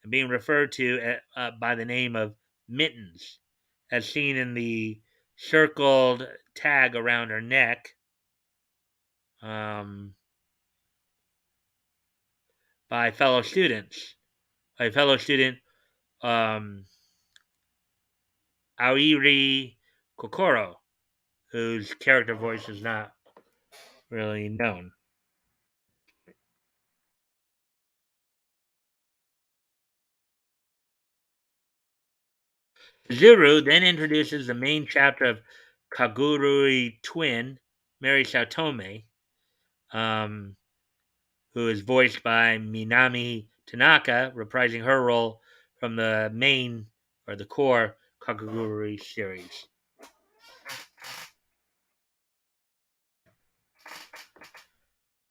and being referred to by the name of Mittens, as seen in the circled tag around her neck um, by fellow students. By fellow student um, Airi Kokoro, whose character voice is not really known. Zuru then introduces the main chapter of Kakaguri twin, Mary Saotome, um, who is voiced by Minami Tanaka, reprising her role from the main or the core Kakaguri series.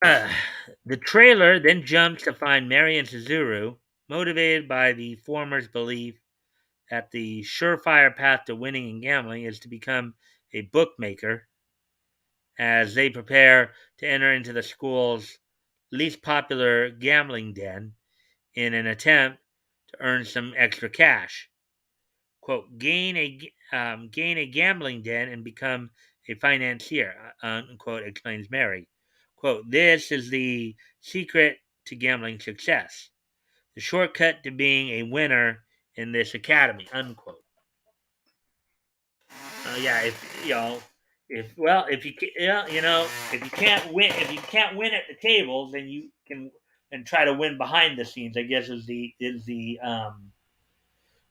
The trailer then jumps to find Mary and Suzuru, motivated by the former's belief that the surefire path to winning in gambling is to become a bookmaker, as they prepare to enter into the school's least popular gambling den in an attempt to earn some extra cash. Quote, gain a gambling den and become a financier, unquote, explains Mary. Quote, this is the secret to gambling success, the shortcut to being a winner in this academy, unquote. Yeah, if you know, if you if you can't win, at the tables, then you can and try to win behind the scenes. I guess is the in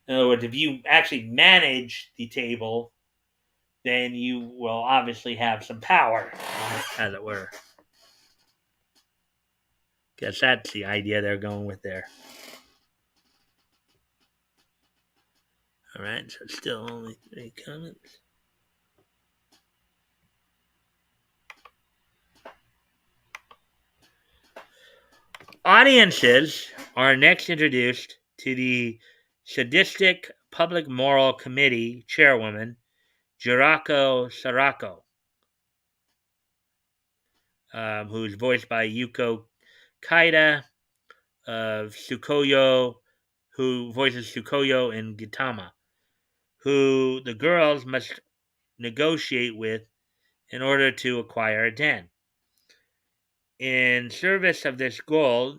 other words, if you actually manage the table, then you will obviously have some power, as it were. Guess that's the idea they're going with there. All right, so still only 3 comments. Audiences are next introduced to the sadistic Public Moral Committee chairwoman, Jurako Sarako, who's voiced by Yuko Kaida of Tsukuyo, who voices Tsukuyo in Gintama, who the girls must negotiate with in order to acquire a den. In service of this goal,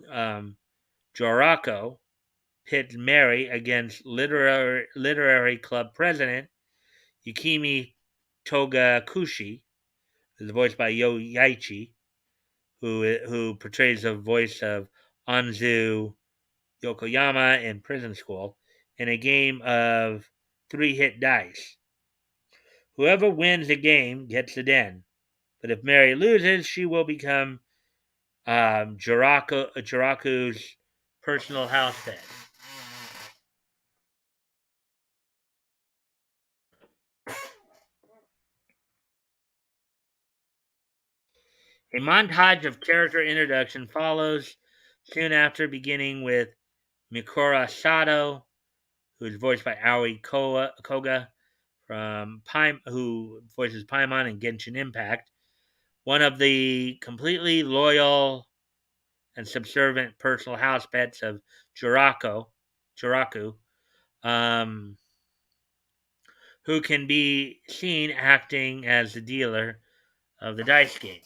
Jorako pits Mary against literary club president Yukimi Togakushi, who's voiced by Yo Yaichi, who portrays the voice of Anzu Yokoyama in Prison School, in a game of 3-hit dice. Whoever wins the game gets the den, but if Mary loses, she will become Jiraku's personal house pet. A montage of character introduction follows soon after, beginning with Mikura Sato, who is voiced by Aoi Koga, who voices Paimon in Genshin Impact, one of the completely loyal and subservient personal house pets of Jiraku, who can be seen acting as the dealer of the dice game.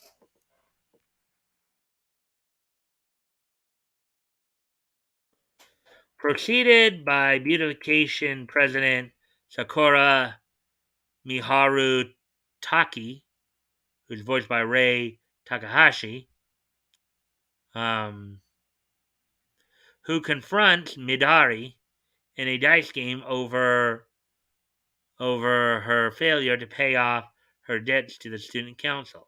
Preceded by beautification president Sakura Miharu Taki, who's voiced by Rei Takahashi, who confronts Midari in a dice game over her failure to pay off her debts to the student council.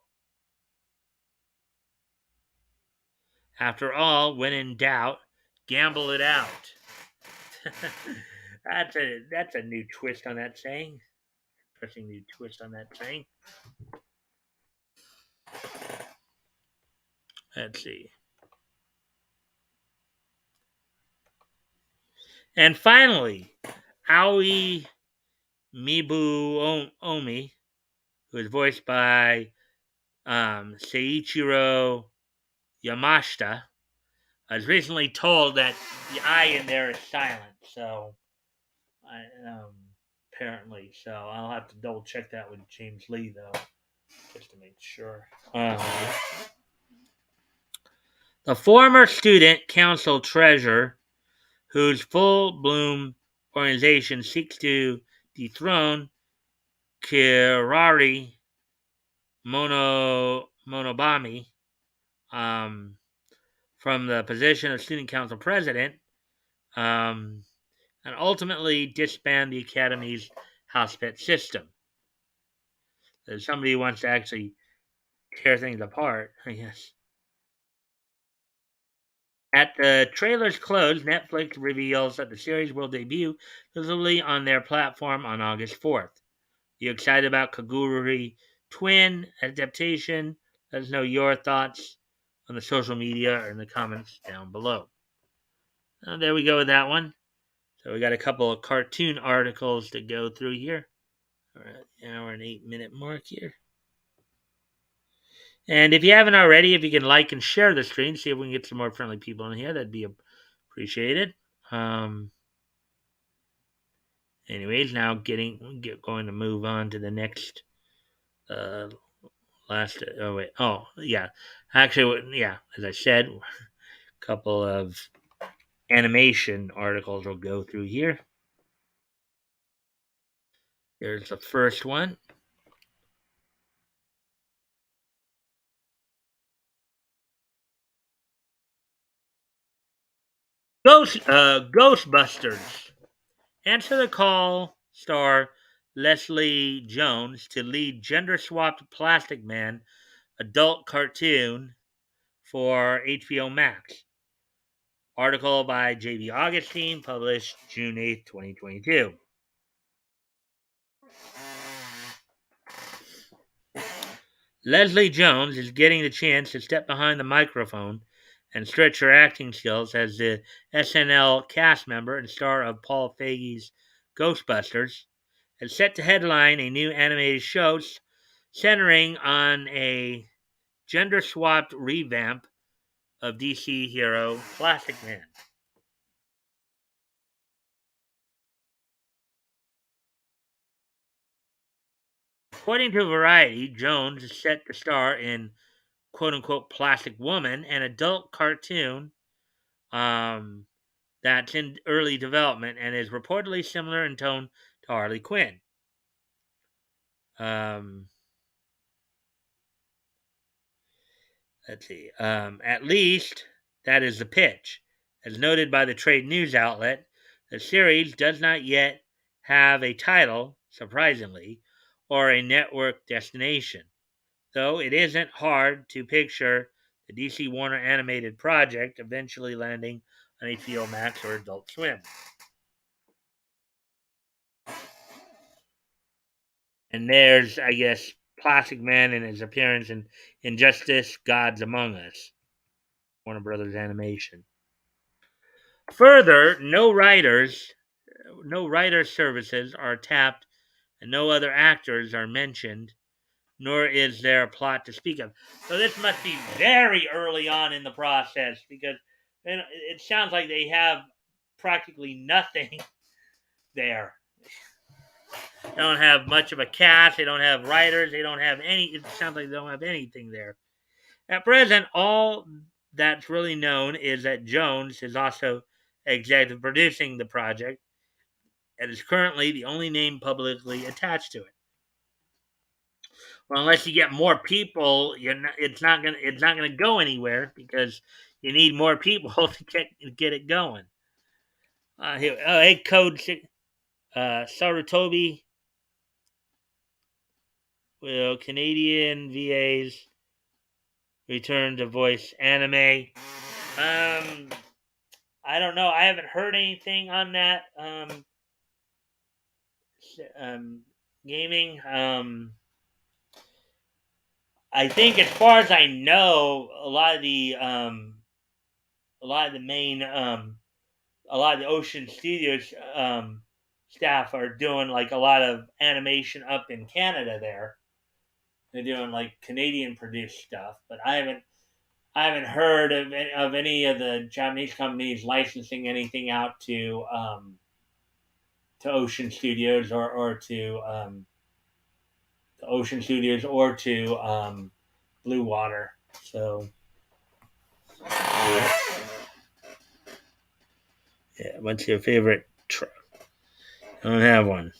After all, when in doubt, gamble it out. That's a new twist on that saying. Interesting new twist on that saying. Let's see. And finally, Aoi Mibu Omi, who is voiced by Seiichiro Yamashita, was recently told that the I in there is silent. So, apparently, so I'll have to double check that with James Lee though, just to make sure. The former student council treasurer, whose full-bloom organization seeks to dethrone Kirari Monobami from the position of student council president, and ultimately disband the academy's house pet system. So somebody wants to actually tear things apart, I guess. At the trailer's close, Netflix reveals that the series will debut exclusively on their platform on August 4th. You excited about Kakaguri Twin adaptation? Let us know your thoughts on the social media or in the comments down below. There we go with that one. So we got a couple of cartoon articles to go through here. We're at the hour and 8-minute mark here. And if you haven't already, if you can like and share the stream, see if we can get some more friendly people in here, that'd be appreciated. Anyways, now going to move on to the next actually, as I said, a couple of animation articles will go through here. Here's the first one. Ghostbusters. Answer the call, star Leslie Jones to lead gender-swapped Plastic Man adult cartoon for HBO Max. Article by J.B. Augustine, published June 8th, 2022. Leslie Jones is getting the chance to step behind the microphone and stretch her acting skills as the SNL cast member and star of Paul Feig's Ghostbusters, is set to headline a new animated show centering on a gender-swapped revamp of DC hero Plastic Man. According to Variety, Jones is set to star in quote-unquote Plastic Woman, an adult cartoon that's in early development and is reportedly similar in tone to Harley Quinn. Let's see. At least that is the pitch. As noted by the trade news outlet, the series does not yet have a title, surprisingly, or a network destination, though it isn't hard to picture the DC Warner animated project eventually landing on HBO Max or Adult Swim. And there's, I guess, Plastic Man in his appearance in Injustice: Gods Among Us, Warner Brothers Animation. Further, no writer services are tapped, and no other actors are mentioned, nor is there a plot to speak of. So this must be very early on in the process, because it sounds like they have practically nothing there. They don't have much of a cast. They don't have writers. They don't have any. It sounds like they don't have anything there. At present, all that's really known is that Jones is also executive producing the project, and is currently the only name publicly attached to it. Well, unless you get more people, it's not gonna go anywhere, because you need more people to get it going. Here, hey, Code Sarutobi will Canadian VAs return to voice anime. I don't know. I haven't heard anything on that. Gaming. I think, as far as I know, a lot of the main a lot of the Ocean Studios staff are doing like a lot of animation up in Canada. They're doing like Canadian produced stuff, but I haven't heard of any of the Japanese companies licensing anything out to Ocean Studios, or to Ocean Studios, or to Blue Water. So yeah, what's your favorite truck? I don't have one.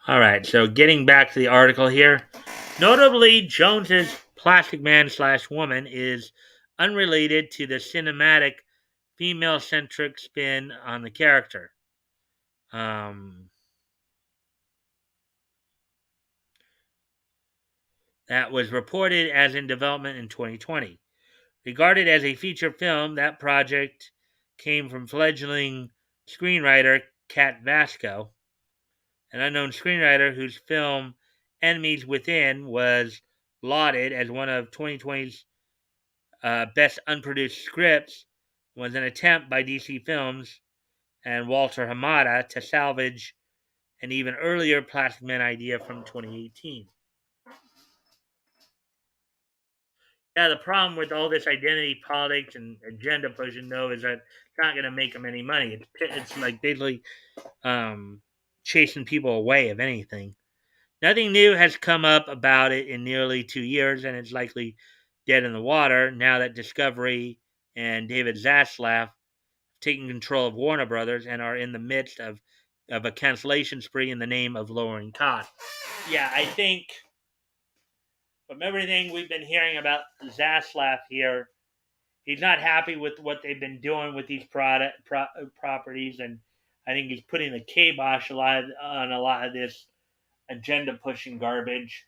All right, so getting back to the article here. Notably, Jones's Plastic Man / Woman is unrelated to the cinematic female-centric spin on the character. That was reported as in development in 2020. Regarded as a feature film, that project came from fledgling screenwriter Kat Vasco, an unknown screenwriter whose film Enemies Within was lauded as one of 2020's best unproduced scripts. Was an attempt by DC Films and Walter Hamada to salvage an even earlier Plastic Man idea from 2018. Yeah, the problem with all this identity politics and agenda pushing, though, is that it's not going to make them any money. It's like basically chasing people away, if anything. Nothing new has come up about it in nearly 2 years, and it's likely dead in the water now that Discovery and David Zaslav have taken control of Warner Brothers and are in the midst of a cancellation spree in the name of lowering costs. Yeah, I think from everything we've been hearing about Zaslav here, he's not happy with what they've been doing with these properties, and I think he's putting the kibosh on a lot of this agenda pushing garbage.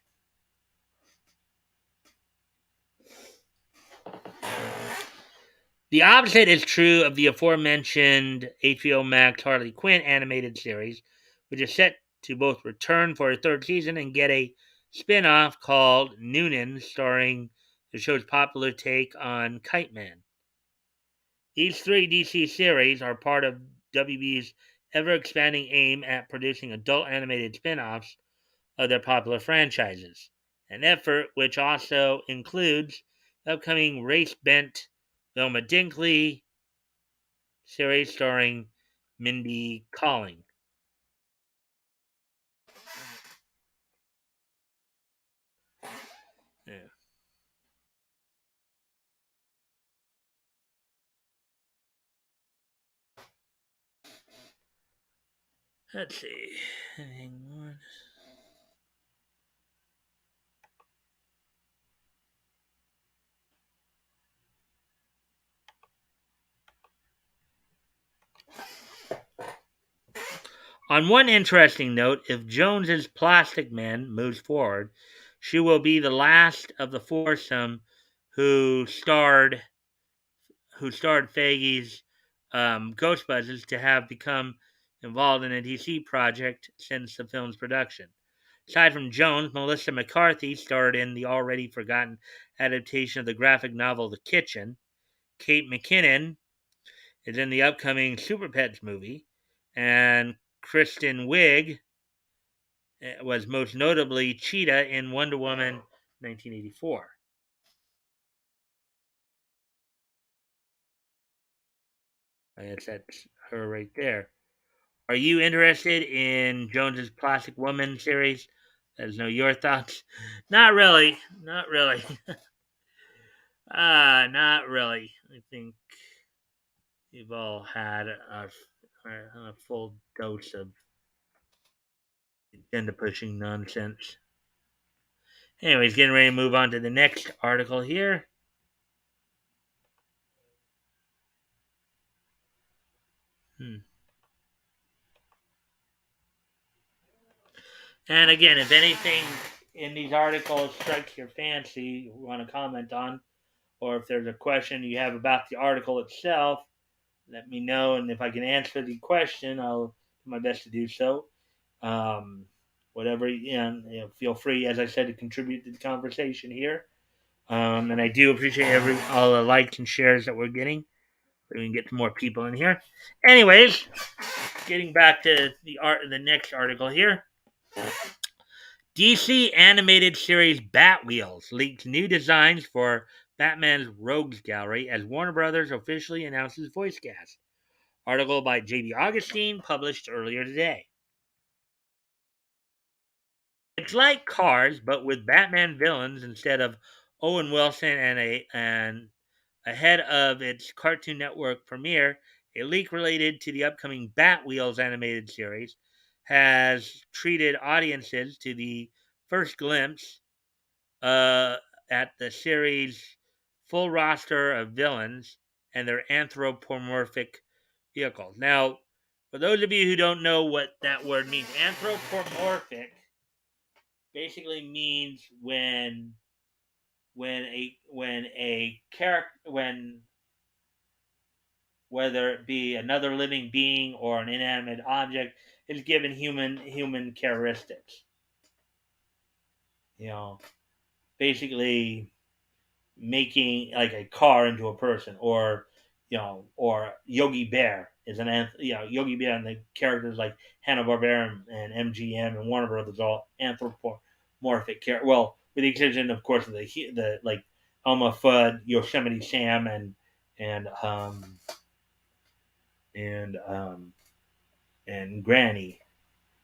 The opposite is true of the aforementioned HBO Max Harley Quinn animated series, which is set to both return for a third season and get a spin-off called Noonan, starring the show's popular take on Kite Man. These 3 DC series are part of WB's ever-expanding aim at producing adult animated spin-offs of their popular franchises, an effort which also includes the upcoming race-bent Velma Dinkley series starring Mindy Kaling. Yeah. Let's see. Anything more? On one interesting note, if Jones's Plastic Man moves forward, she will be the last of the foursome who starred Feige's Ghostbusters, to have become involved in a DC project since the film's production. Aside from Jones, Melissa McCarthy starred in the already forgotten adaptation of the graphic novel The Kitchen. Kate McKinnon is in the upcoming Super Pets movie, and Kristen Wiig was most notably Cheetah in Wonder Woman 1984. I guess that's her right there. Are you interested in Jones's Plastic Woman series? Let us know your thoughts. Not really. Not really. Not really. I think we've all had a full dose of agenda pushing nonsense. Anyways, getting ready to move on to the next article here. And again, if anything in these articles strikes your fancy, you want to comment on, or if there's a question you have about the article itself, let me know. And if I can answer the question, I'll do my best to do so. Whatever, feel free, as I said, to contribute to the conversation here. And I do appreciate all the likes and shares that we're getting, so we can get some more people in here. Anyways, getting back to the next article here. DC animated series Batwheels leaked new designs for Batman's Rogues Gallery as Warner Brothers officially announces voice cast. Article by J.B. Augustine, published earlier today. It's like Cars, but with Batman villains instead of Owen Wilson, and ahead of its Cartoon Network premiere. A leak related to the upcoming Batwheels animated series has treated audiences to the first glimpse at the series' full roster of villains and their anthropomorphic vehicles. Now, for those of you who don't know what that word means, anthropomorphic basically means when a character, whether it be another living being or an inanimate object, is given human characteristics. Basically making like a car into a person, or Yogi Bear is Yogi Bear, and the characters like Hanna-Barbera and MGM and Warner Brothers all anthropomorphic characters. Well, with the exception, of course, of the like Elmer Fudd, Yosemite Sam, and and um, and Granny,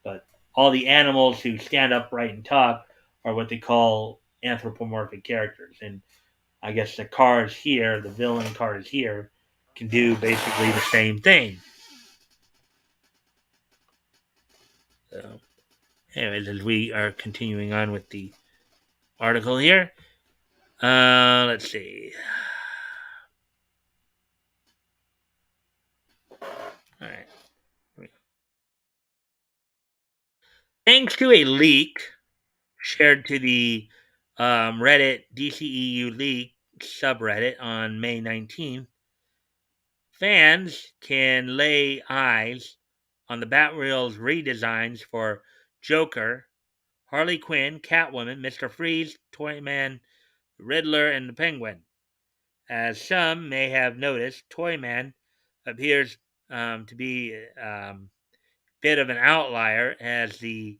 but all the animals who stand upright and talk are what they call anthropomorphic characters. And I guess the cars here, the villain cars here, can do basically the same thing. So, anyways, as we are continuing on with the article here, let's see. All right. Thanks to a leak shared to the Reddit DCEU leak subreddit on May 19th, fans can lay eyes on the Batwheels redesigns for Joker, Harley Quinn, Catwoman, Mr. Freeze, Toyman, Riddler, and the Penguin. As some may have noticed, Toyman appears to be a bit of an outlier, as the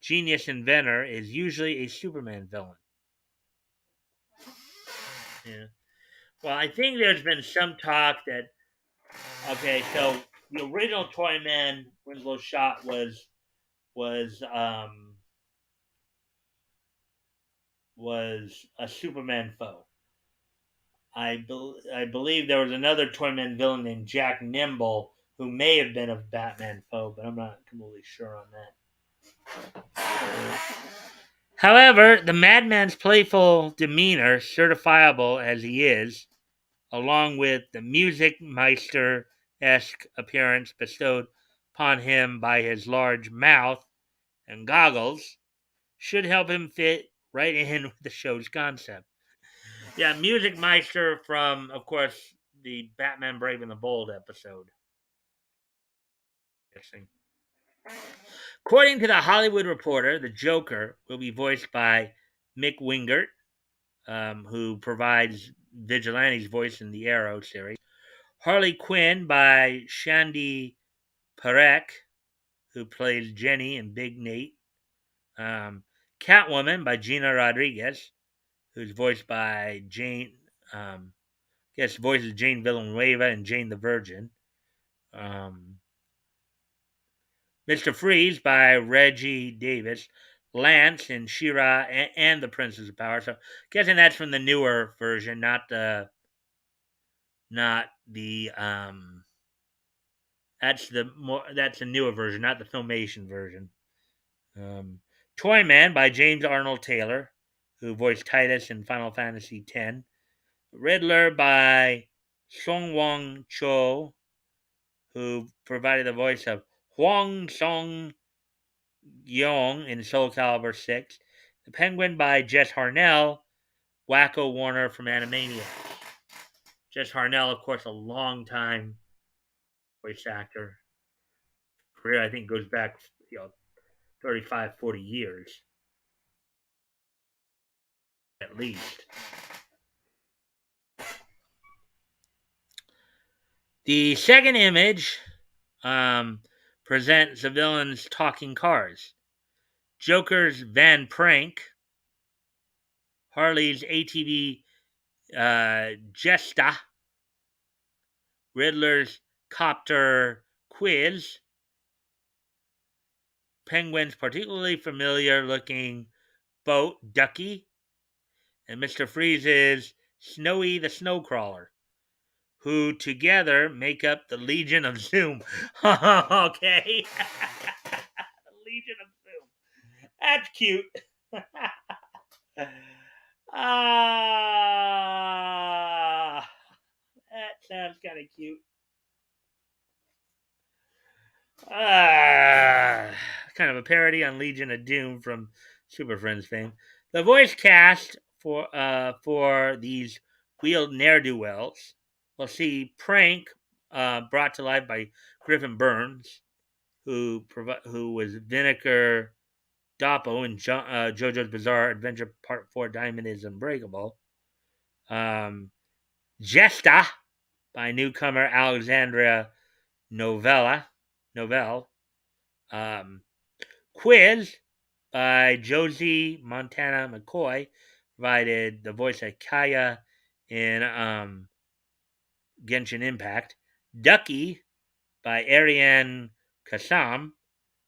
genius inventor is usually a Superman villain. Yeah. Well, I think there's been some talk that, okay, so the original Toyman Winslow shot was a Superman foe. I believe there was another Toyman villain named Jack Nimble who may have been a Batman foe, but I'm not completely sure on that. However, the Madman's playful demeanor, certifiable as he is, along with the music Meister-esque appearance bestowed upon him by his large mouth and goggles, should help him fit right in with the show's concept. Yeah, Music Meister from, of course, the Batman Brave and the Bold episode. Interesting. According to the Hollywood Reporter, the Joker will be voiced by Mick Wingert, who provides Vigilante's voice in the Arrow series. Harley Quinn by Shandy Parekh, who plays Jenny in Big Nate. Catwoman by Gina Rodriguez, who's voiced by Jane, voices Jane Villanueva and Jane the Virgin. Mr. Freeze by Reggie Davis, Lance and She-Ra and the Princess of Power. So, guessing that's from the newer version, not the that's the newer version, not the Filmation version. Toyman by James Arnold Taylor, who voiced Titus in Final Fantasy X. Riddler by Song-Won Cho, who provided the voice of Huang Song Yong in Soul Calibur 6. The Penguin by Jess Harnell, Wacko Warner from Animaniacs. Jess Harnell, of course, a long time voice actor. Career, I think, goes back 35, 40 years at least. The second image presents the villain's talking cars. Joker's Van Prank, Harley's ATV Jesta, Riddler's Copter Quiz, Penguin's particularly familiar looking boat Ducky, and Mr. Freeze's Snowy the Snowcrawler, who together make up the Legion of Zoom. Okay. Legion of Zoom. That's cute. That sounds kind of cute. Kind of a parody on Legion of Doom from Super Friends fame. The voice cast for these wheeled ne'er-do-wells will see Prank brought to life by Griffin Burns, who was Vinegar Doppo in JoJo's Bizarre Adventure Part 4 Diamond is Unbreakable. Jesta by newcomer Alexandria Novelle. Quiz by Josie Montana McCoy provided the voice of Kaya in Genshin Impact. Ducky by Ariane Kassam,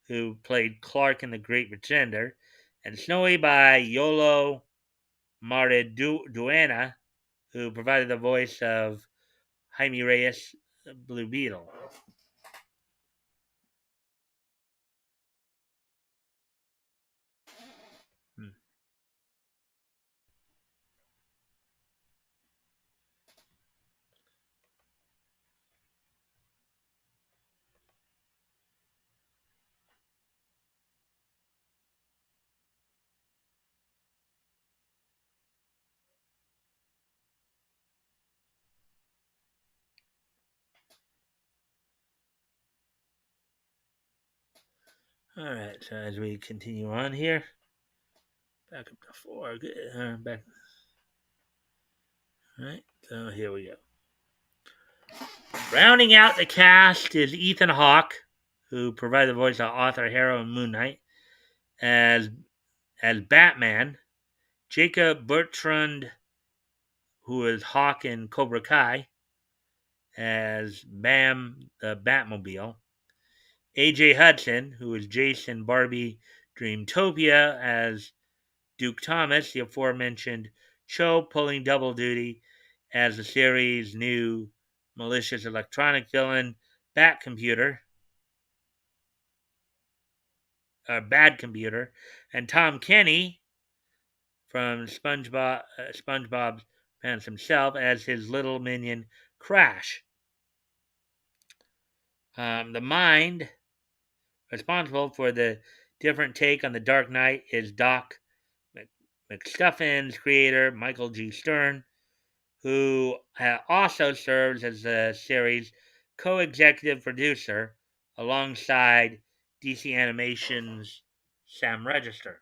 who played Clark in The Great Pretender. And Snowy by Yolo Mariduena, who provided the voice of Jaime Reyes, Blue Beetle. All right, so as we continue on here, back up to 4. Back. All right, so here we go. Rounding out the cast is Ethan Hawke, who provided the voice of Arthur Harrow in Moon Knight as Batman. Jacob Bertrand, who is Hawk in Cobra Kai, as Bam the Batmobile. A.J. Hudson, who is Jason Barbie Dreamtopia, as Duke Thomas, the aforementioned Cho pulling double duty as the series' new malicious electronic villain, Bad Computer, and Tom Kenny from SpongeBob's Pants himself as his little minion Crash. The mind responsible for the different take on the Dark Knight is Doc McStuffins creator Michael G. Stern, who also serves as the series co-executive producer alongside DC Animation's Sam Register.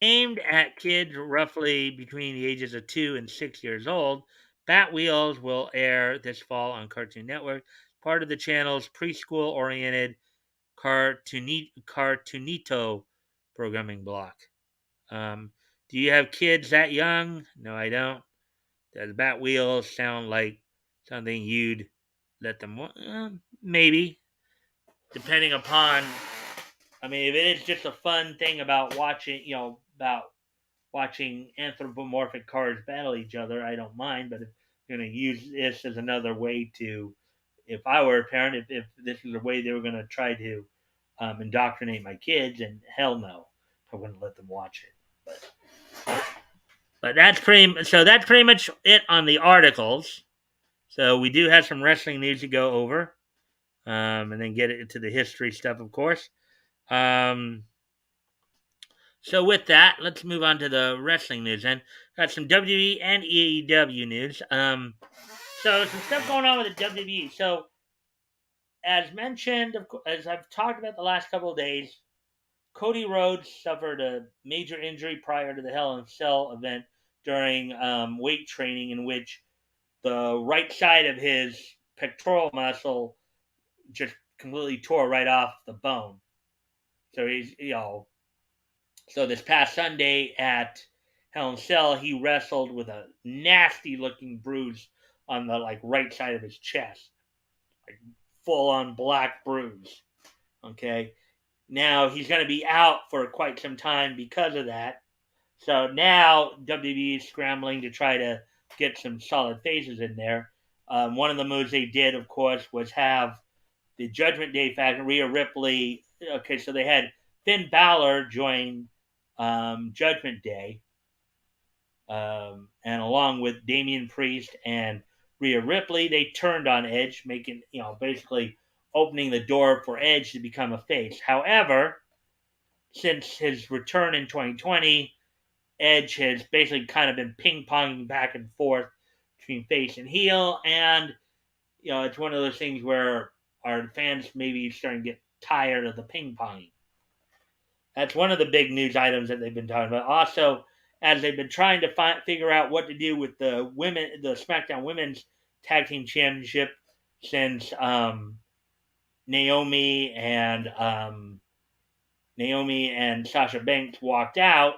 Aimed at kids roughly between the ages of 2 and 6 years old, Bat Wheels will air this fall on Cartoon Network, part of the channel's preschool-oriented Cartoonito programming block. Do you have kids that young? No, I don't. Does the Bat Wheels sound like something you'd let them watch? Maybe, depending upon. I mean, if it is just a fun thing about watching, about watching anthropomorphic cars battle each other, I don't mind. But if you're going to use this as another way to, if I were a parent, if this is a way they were going to try to indoctrinate my kids, and hell no, I wouldn't let them watch it. But that's pretty much it on the articles. So we do have some wrestling news to go over, and then get into the history stuff, of course. So with that, let's move on to the wrestling news. And got some WWE and AEW news. So some stuff going on with the WWE. So as mentioned, as I've talked about the last couple of days, Cody Rhodes suffered a major injury prior to the Hell in a Cell event during weight training, in which the right side of his pectoral muscle just completely tore right off the bone. So so this past Sunday at Hell in a Cell, he wrestled with a nasty looking bruise on the right side of his chest, like full on black bruise. Okay, now he's going to be out for quite some time because of that. So now WWE is scrambling to try to get some solid faces in there. One of the moves they did, of course, was have the Judgment Day faction, Rhea Ripley. Okay, so they had Finn Balor join Judgment Day, and along with Damian Priest and Rhea Ripley, they turned on Edge, making basically opening the door for Edge to become a face. However, since his return in 2020, Edge has basically kind of been ping-ponging back and forth between face and heel, and it's one of those things where our fans maybe starting to get tired of the ping-ponging. That's one of the big news items that they've been talking about. Also, as they've been trying to figure out what to do with the SmackDown Women's Tag Team Championship, since Naomi and Sasha Banks walked out.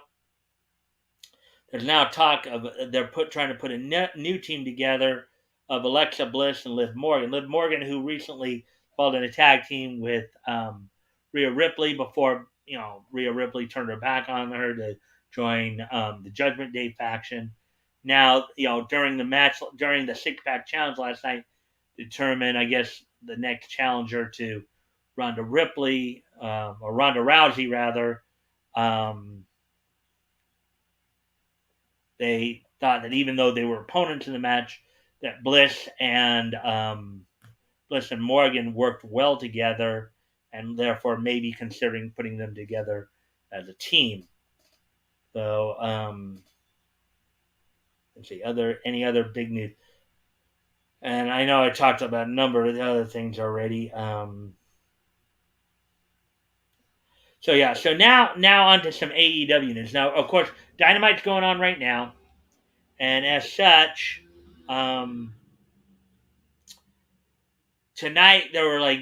There's now talk of they're trying to put a new team together of Alexa Bliss and Liv Morgan. Liv Morgan, who recently fought in a tag team with Rhea Ripley before Rhea Ripley turned her back on her to join the Judgment Day faction. Now, during the match, during the six-pack challenge last night, determined, I guess, the next challenger to Ronda Ripley, or Ronda Rousey rather. They thought that even though they were opponents in the match, that Bliss and Morgan worked well together, and therefore maybe considering putting them together as a team. So, let's see, any other big news? And I know I talked about a number of the other things already. So now on to some AEW news. Now, of course, Dynamite's going on right now, and as such, tonight there were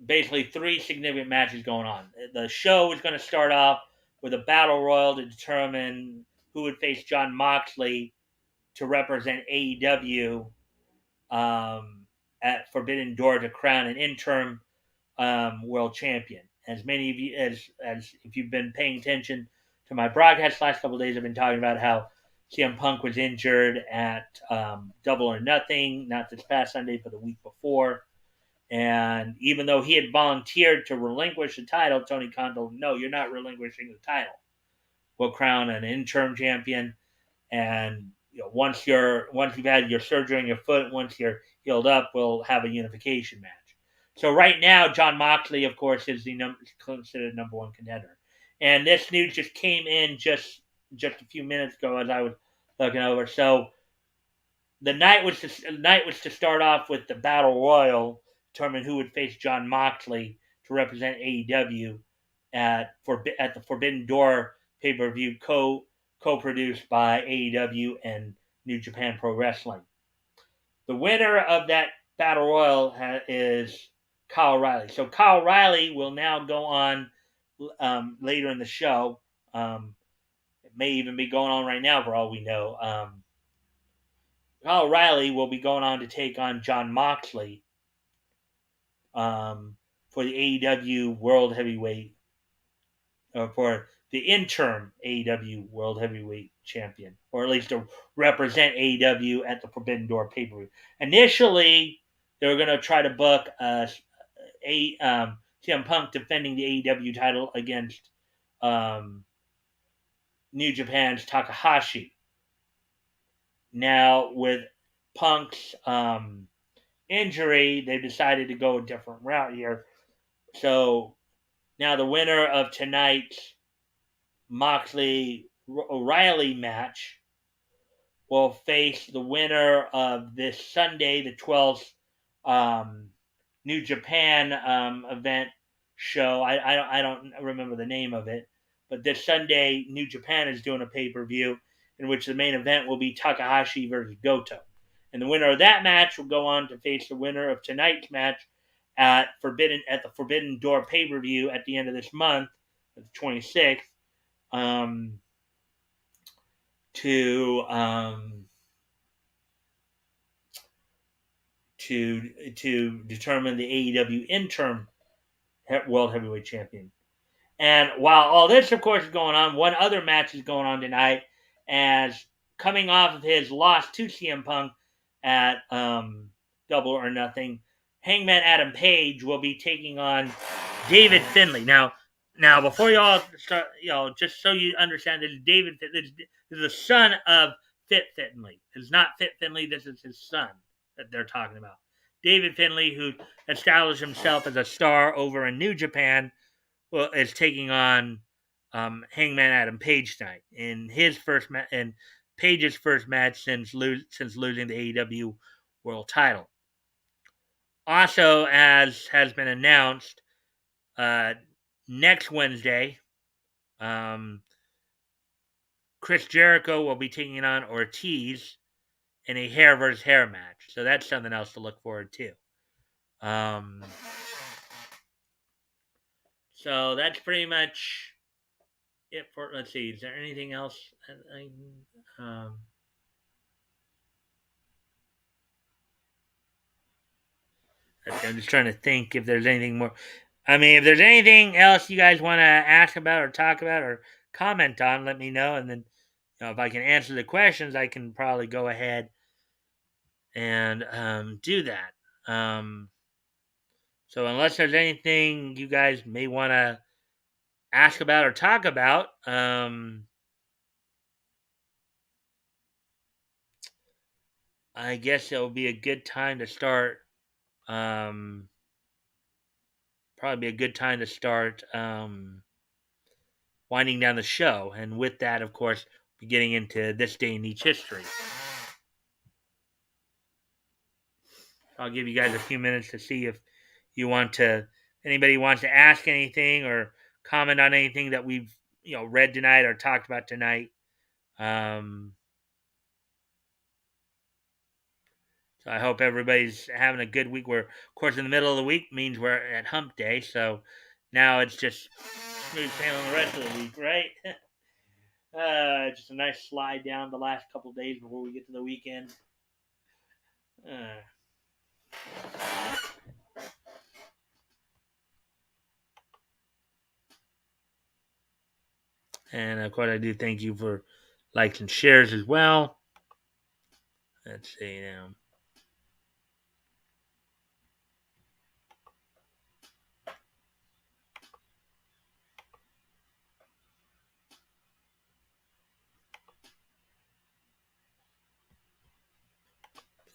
basically three significant matches going on. The show was going to start off with a battle royal to determine who would face Jon Moxley to represent AEW at Forbidden Door to crown an interim world champion. As many of you, as if you've been paying attention to my broadcast last couple of days, I've been talking about how CM Punk was injured at Double or Nothing, not this past Sunday, but the week before. And even though he had volunteered to relinquish the title, Tony Khan told him, no, you're not relinquishing the title. We'll crown an interim champion. And once you've had your surgery on your foot, once you're healed up, we'll have a unification match. So right now, Jon Moxley, of course, is considered number one contender. And this news just came in just just a few minutes ago as I was looking over. So the night was to start off with the Battle Royal, determine who would face Jon Moxley to represent AEW at the Forbidden Door pay-per-view co-produced by AEW and New Japan Pro Wrestling. The winner of that Battle Royal is Kyle O'Reilly. So Kyle O'Reilly will now go on later in the show. It may even be going on right now for all we know. Kyle O'Reilly will be going on to take on Jon Moxley for the AEW World Heavyweight, or for the interim AEW World Heavyweight Champion, or at least to represent AEW at the Forbidden Door pay-per-view. Initially, they were going to try to book CM Punk defending the AEW title against New Japan's Takahashi. Now, with Punk's injury, they decided to go a different route here. So now the winner of tonight's Moxley O'Reilly match will face the winner of this Sunday, the 12th New Japan event show. I don't remember the name of it, but this Sunday, New Japan is doing a pay-per-view in which the main event will be Takahashi versus Goto. And the winner of that match will go on to face the winner of tonight's match at the Forbidden Door pay-per-view at the end of this month, the 26th, to determine the AEW interim World Heavyweight Champion. And while all this, of course, is going on, one other match is going on tonight, as coming off of his loss to CM Punk at Double or Nothing, Hangman Adam Page will be taking on David Finlay. Now, before y'all start, just so you understand, this is the son of Fit Finlay. It's not Fit Finlay. This is his son that they're talking about. David Finlay, who established himself as a star over in New Japan, is taking on Hangman Adam Page tonight in his first and Page's first match since losing the AEW World Title. Also, as has been announced, next Wednesday, Chris Jericho will be taking on Ortiz in a hair versus hair match. So that's something else to look forward to. So that's pretty much it for. Let's see. Is there anything else? I'm just trying to think if there's anything more. I mean, if there's anything else you guys want to ask about or talk about or comment on, let me know. And then, if I can answer the questions, I can probably go ahead and do that. So unless there's anything you guys may want to ask about or talk about, I guess it will be a good time to start. Probably be a good time to start winding down the show. And with that, of course, we're getting into this day in each history. I'll give you guys a few minutes to see if anybody wants to ask anything or comment on anything that we've read tonight or talked about tonight. So I hope everybody's having a good week. We're, of course, in the middle of the week means we're at hump day, so now it's just smooth sailing the rest of the week, right? Just a nice slide down the last couple of days before we get to the weekend. And of course, I do thank you for likes and shares as well. Let's see now.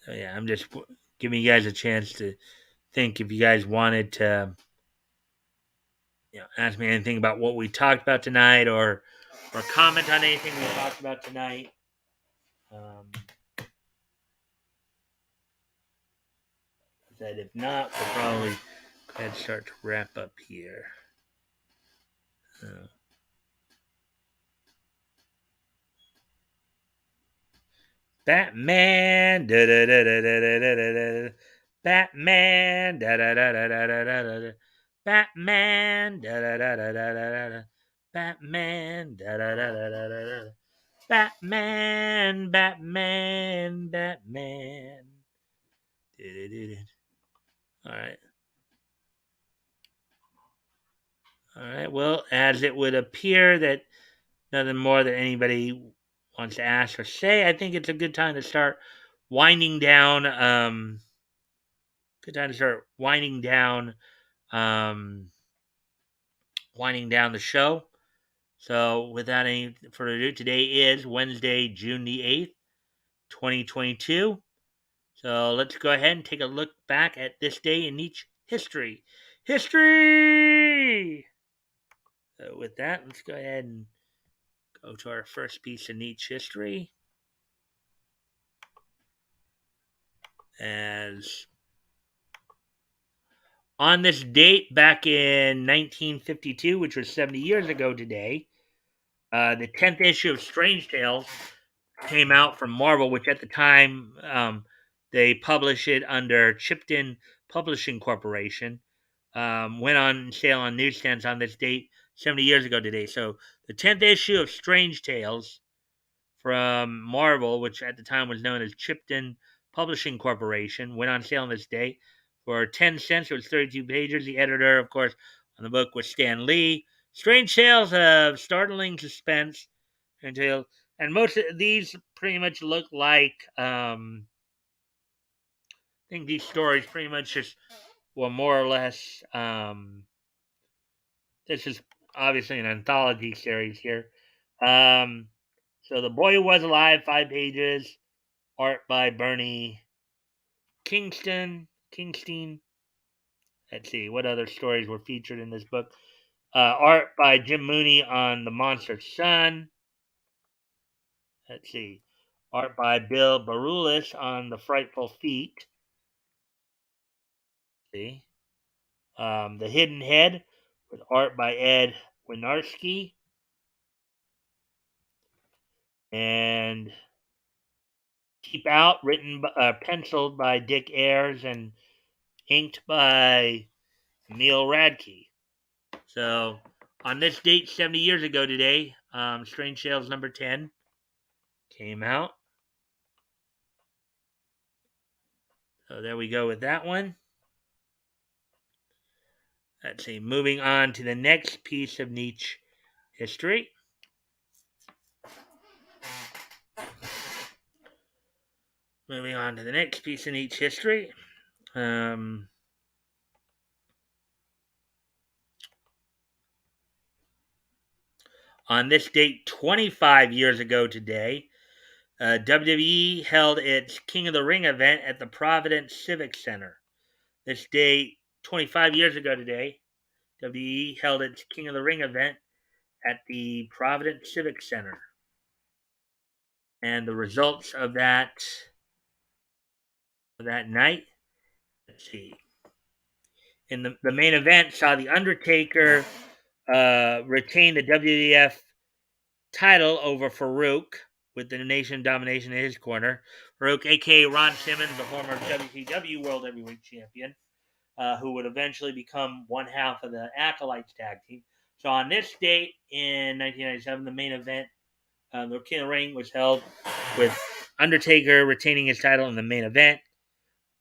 So yeah, I'm just giving you guys a chance to think if you guys wanted to ask me anything about what we talked about tonight or or comment on anything we talked about tonight. That if not, we'll probably go ahead and start to wrap up here. Batman, da da da da da da da da. Batman, da da da da da da da da. Batman, da da da da da da da. Batman, da da da da da da da. Batman, Batman, Batman. All right. All right. Well, as it would appear that nothing more that anybody wants to ask or say, I think it's a good time to start winding down. Good time to start winding down the show. So, without any further ado, today is Wednesday, June the 8th, 2022. So, let's go ahead and take a look back at this day in each history. History! So, with that, let's go ahead and go to our first piece in each history. As on this date back in 1952, which was 70 years ago today, the 10th issue of Strange Tales came out from Marvel, which at the time they published it under Chipton Publishing Corporation. Went on sale on newsstands on this date 70 years ago today. So the 10th issue of Strange Tales from Marvel, which at the time was known as Chipton Publishing Corporation, went on sale on this day for 10 cents. It was 32 pages. The editor, of course, on the book was Stan Lee. Strange tales of startling suspense until, and most of these pretty much look like, I think these stories pretty much just were more or less, this is obviously an anthology series here. So The Boy Who Was Alive, 5 pages, art by Bernie Kingston. Let's see, what other stories were featured in this book? Art by Jim Mooney on The Monster Sun. Let's see. Art by Bill Barulis on The Frightful Feet. See. The Hidden Head with art by Ed Winarski. And Keep Out, penciled by Dick Ayers and inked by Neil Radke. So, on this date, 70 years ago today, Strange Tales number 10 came out. So, there we go with that one. Let's see, moving on to the next piece of niche history. Moving on to the next piece of niche history. On this date, 25 years ago today, WWE held its King of the Ring event at the Providence Civic Center. This date, 25 years ago today, WWE held its King of the Ring event at the Providence Civic Center. And the results of that night, let's see. In the main event, saw The Undertaker retain the WWF title over Farouk with the Nation Domination in his corner. Farouk, a.k.a. Ron Simmons, the former WCW World Heavyweight Champion, who would eventually become one half of the Acolytes tag team. So on this date in 1997, the main event, the King of the Ring, was held with Undertaker retaining his title in the main event.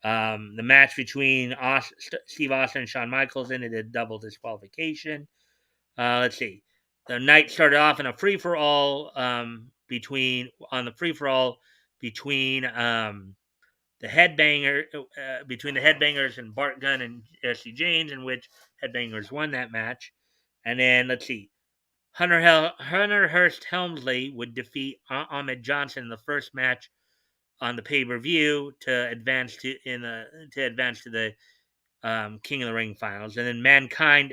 The match between Steve Austin and Shawn Michaels ended in double disqualification. Let's see. The night started off in a free-for-all between the Headbangers and Bart Gunn and Jesse James, in which Headbangers won that match. And then let's see. Hunter Hearst Helmsley would defeat Ahmed Johnson in the first match on the pay-per-view to advance to the King of the Ring finals. And then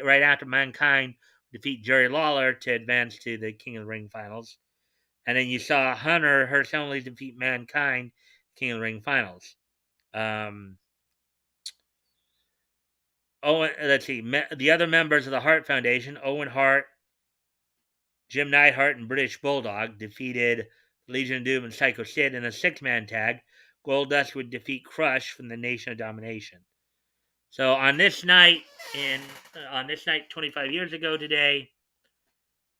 right after Mankind defeat Jerry Lawler to advance to the King of the Ring finals. And then you saw Hunter Hearst defeat Mankind, King of the Ring finals. Let's see. The other members of the Hart Foundation, Owen Hart, Jim Neidhart, and British Bulldog, defeated Legion of Doom and Psycho Sid in a 6-man tag. Goldust would defeat Crush from the Nation of Domination. So on this night, 25 years ago today,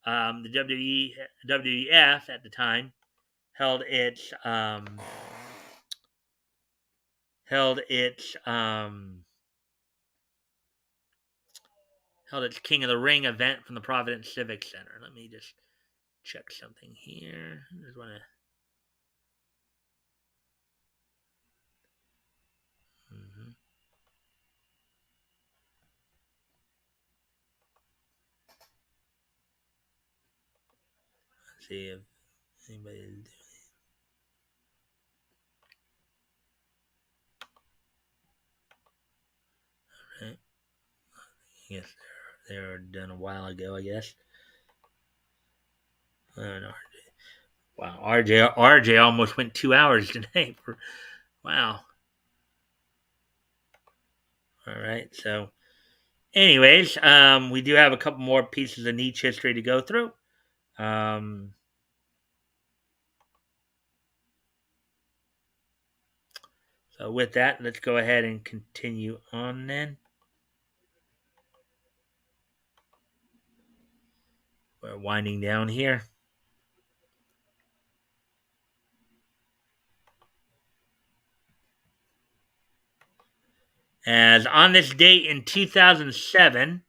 the WWF at the time held its King of the Ring event from the Providence Civic Center. Let me just check something here. I just want to. Let's see if anybody is doing it. All right. Yes, they were done a while ago, I guess. I don't know. Wow, RJ almost went 2 hours today. Wow. All right. So, anyways, we do have a couple more pieces of niche history to go through. So with that, let's go ahead and continue on then. We're winding down here. As on this date in 2007,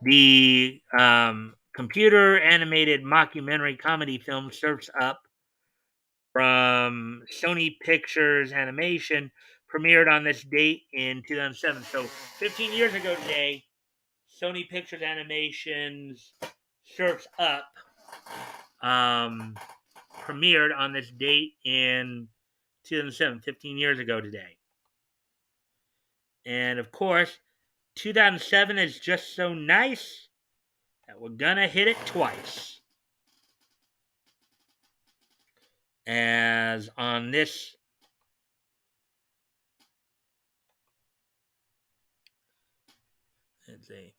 the computer animated mockumentary comedy film Surf's Up from Sony Pictures Animation premiered on this date in 2007. So 15 years ago today, Sony Pictures Animation's Surf's Up premiered on this date in 2007, 15 years ago today. And of course, 2007 is just so nice that we're gonna hit it twice. As on this let's see.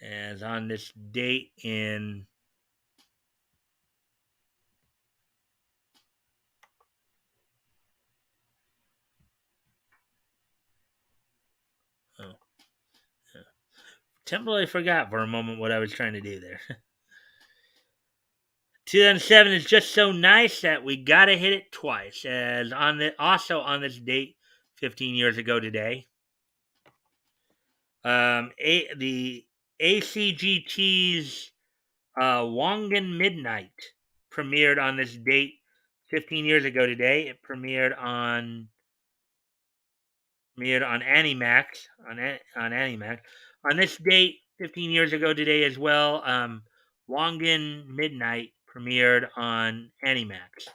As on this date in temporarily forgot for a moment what I was trying to do there. 2007 is just so nice that we gotta hit it twice. As also on this date, 15 years ago today, the A.C.G.T's Wangan Midnight premiered on this date 15 years ago today. It premiered on Animax on Animax. On this date 15 years ago today as well, Wangan Midnight premiered on Animax.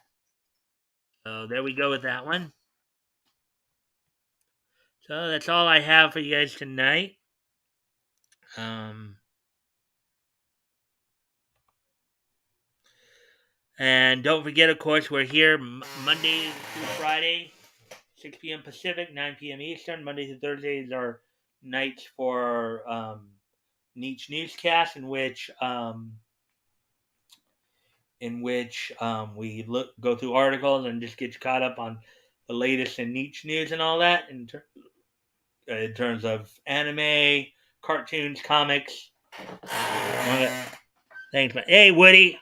So there we go with that one. So that's all I have for you guys tonight. And don't forget, of course, we're here Monday through Friday, 6 p.m. Pacific, 9 p.m. Eastern. Monday through Thursday is our nights for Niche Newscast, in which we go through articles and just get caught up on the latest in niche news and all that in terms of anime, cartoons, comics. Thanks, man. Hey, Woody.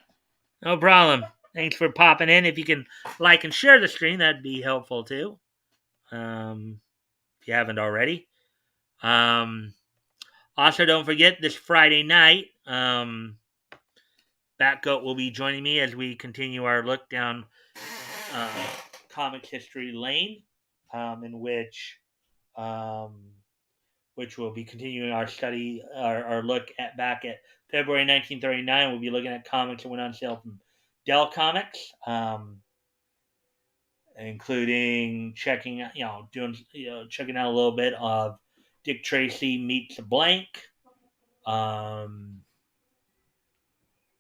No problem. Thanks for popping in. If you can like and share the stream, that'd be helpful too. If you haven't already. Also, don't forget this Friday night, Batgoat will be joining me as we continue our look down comics history lane, in which we'll be continuing our study, our look back at February 1939. We'll be looking at comics that went on sale from Dell Comics, including checking out a little bit of Dick Tracy Meets the Blank,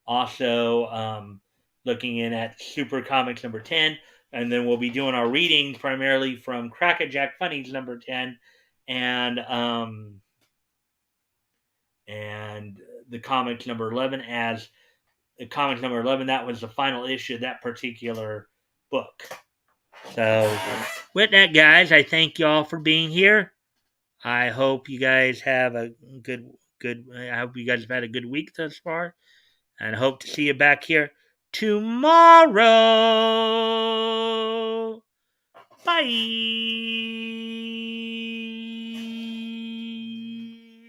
Also, looking in at Super Comics number 10, and then we'll be doing our readings primarily from Crackerjack Funnies number 10, and the comics number 11 as the comics number 11. That was the final issue of that particular book. So, with that, guys, I thank you all for being here. I hope you guys have a good. I hope you guys have had a good week thus far, and I hope to see you back here tomorrow. Bye.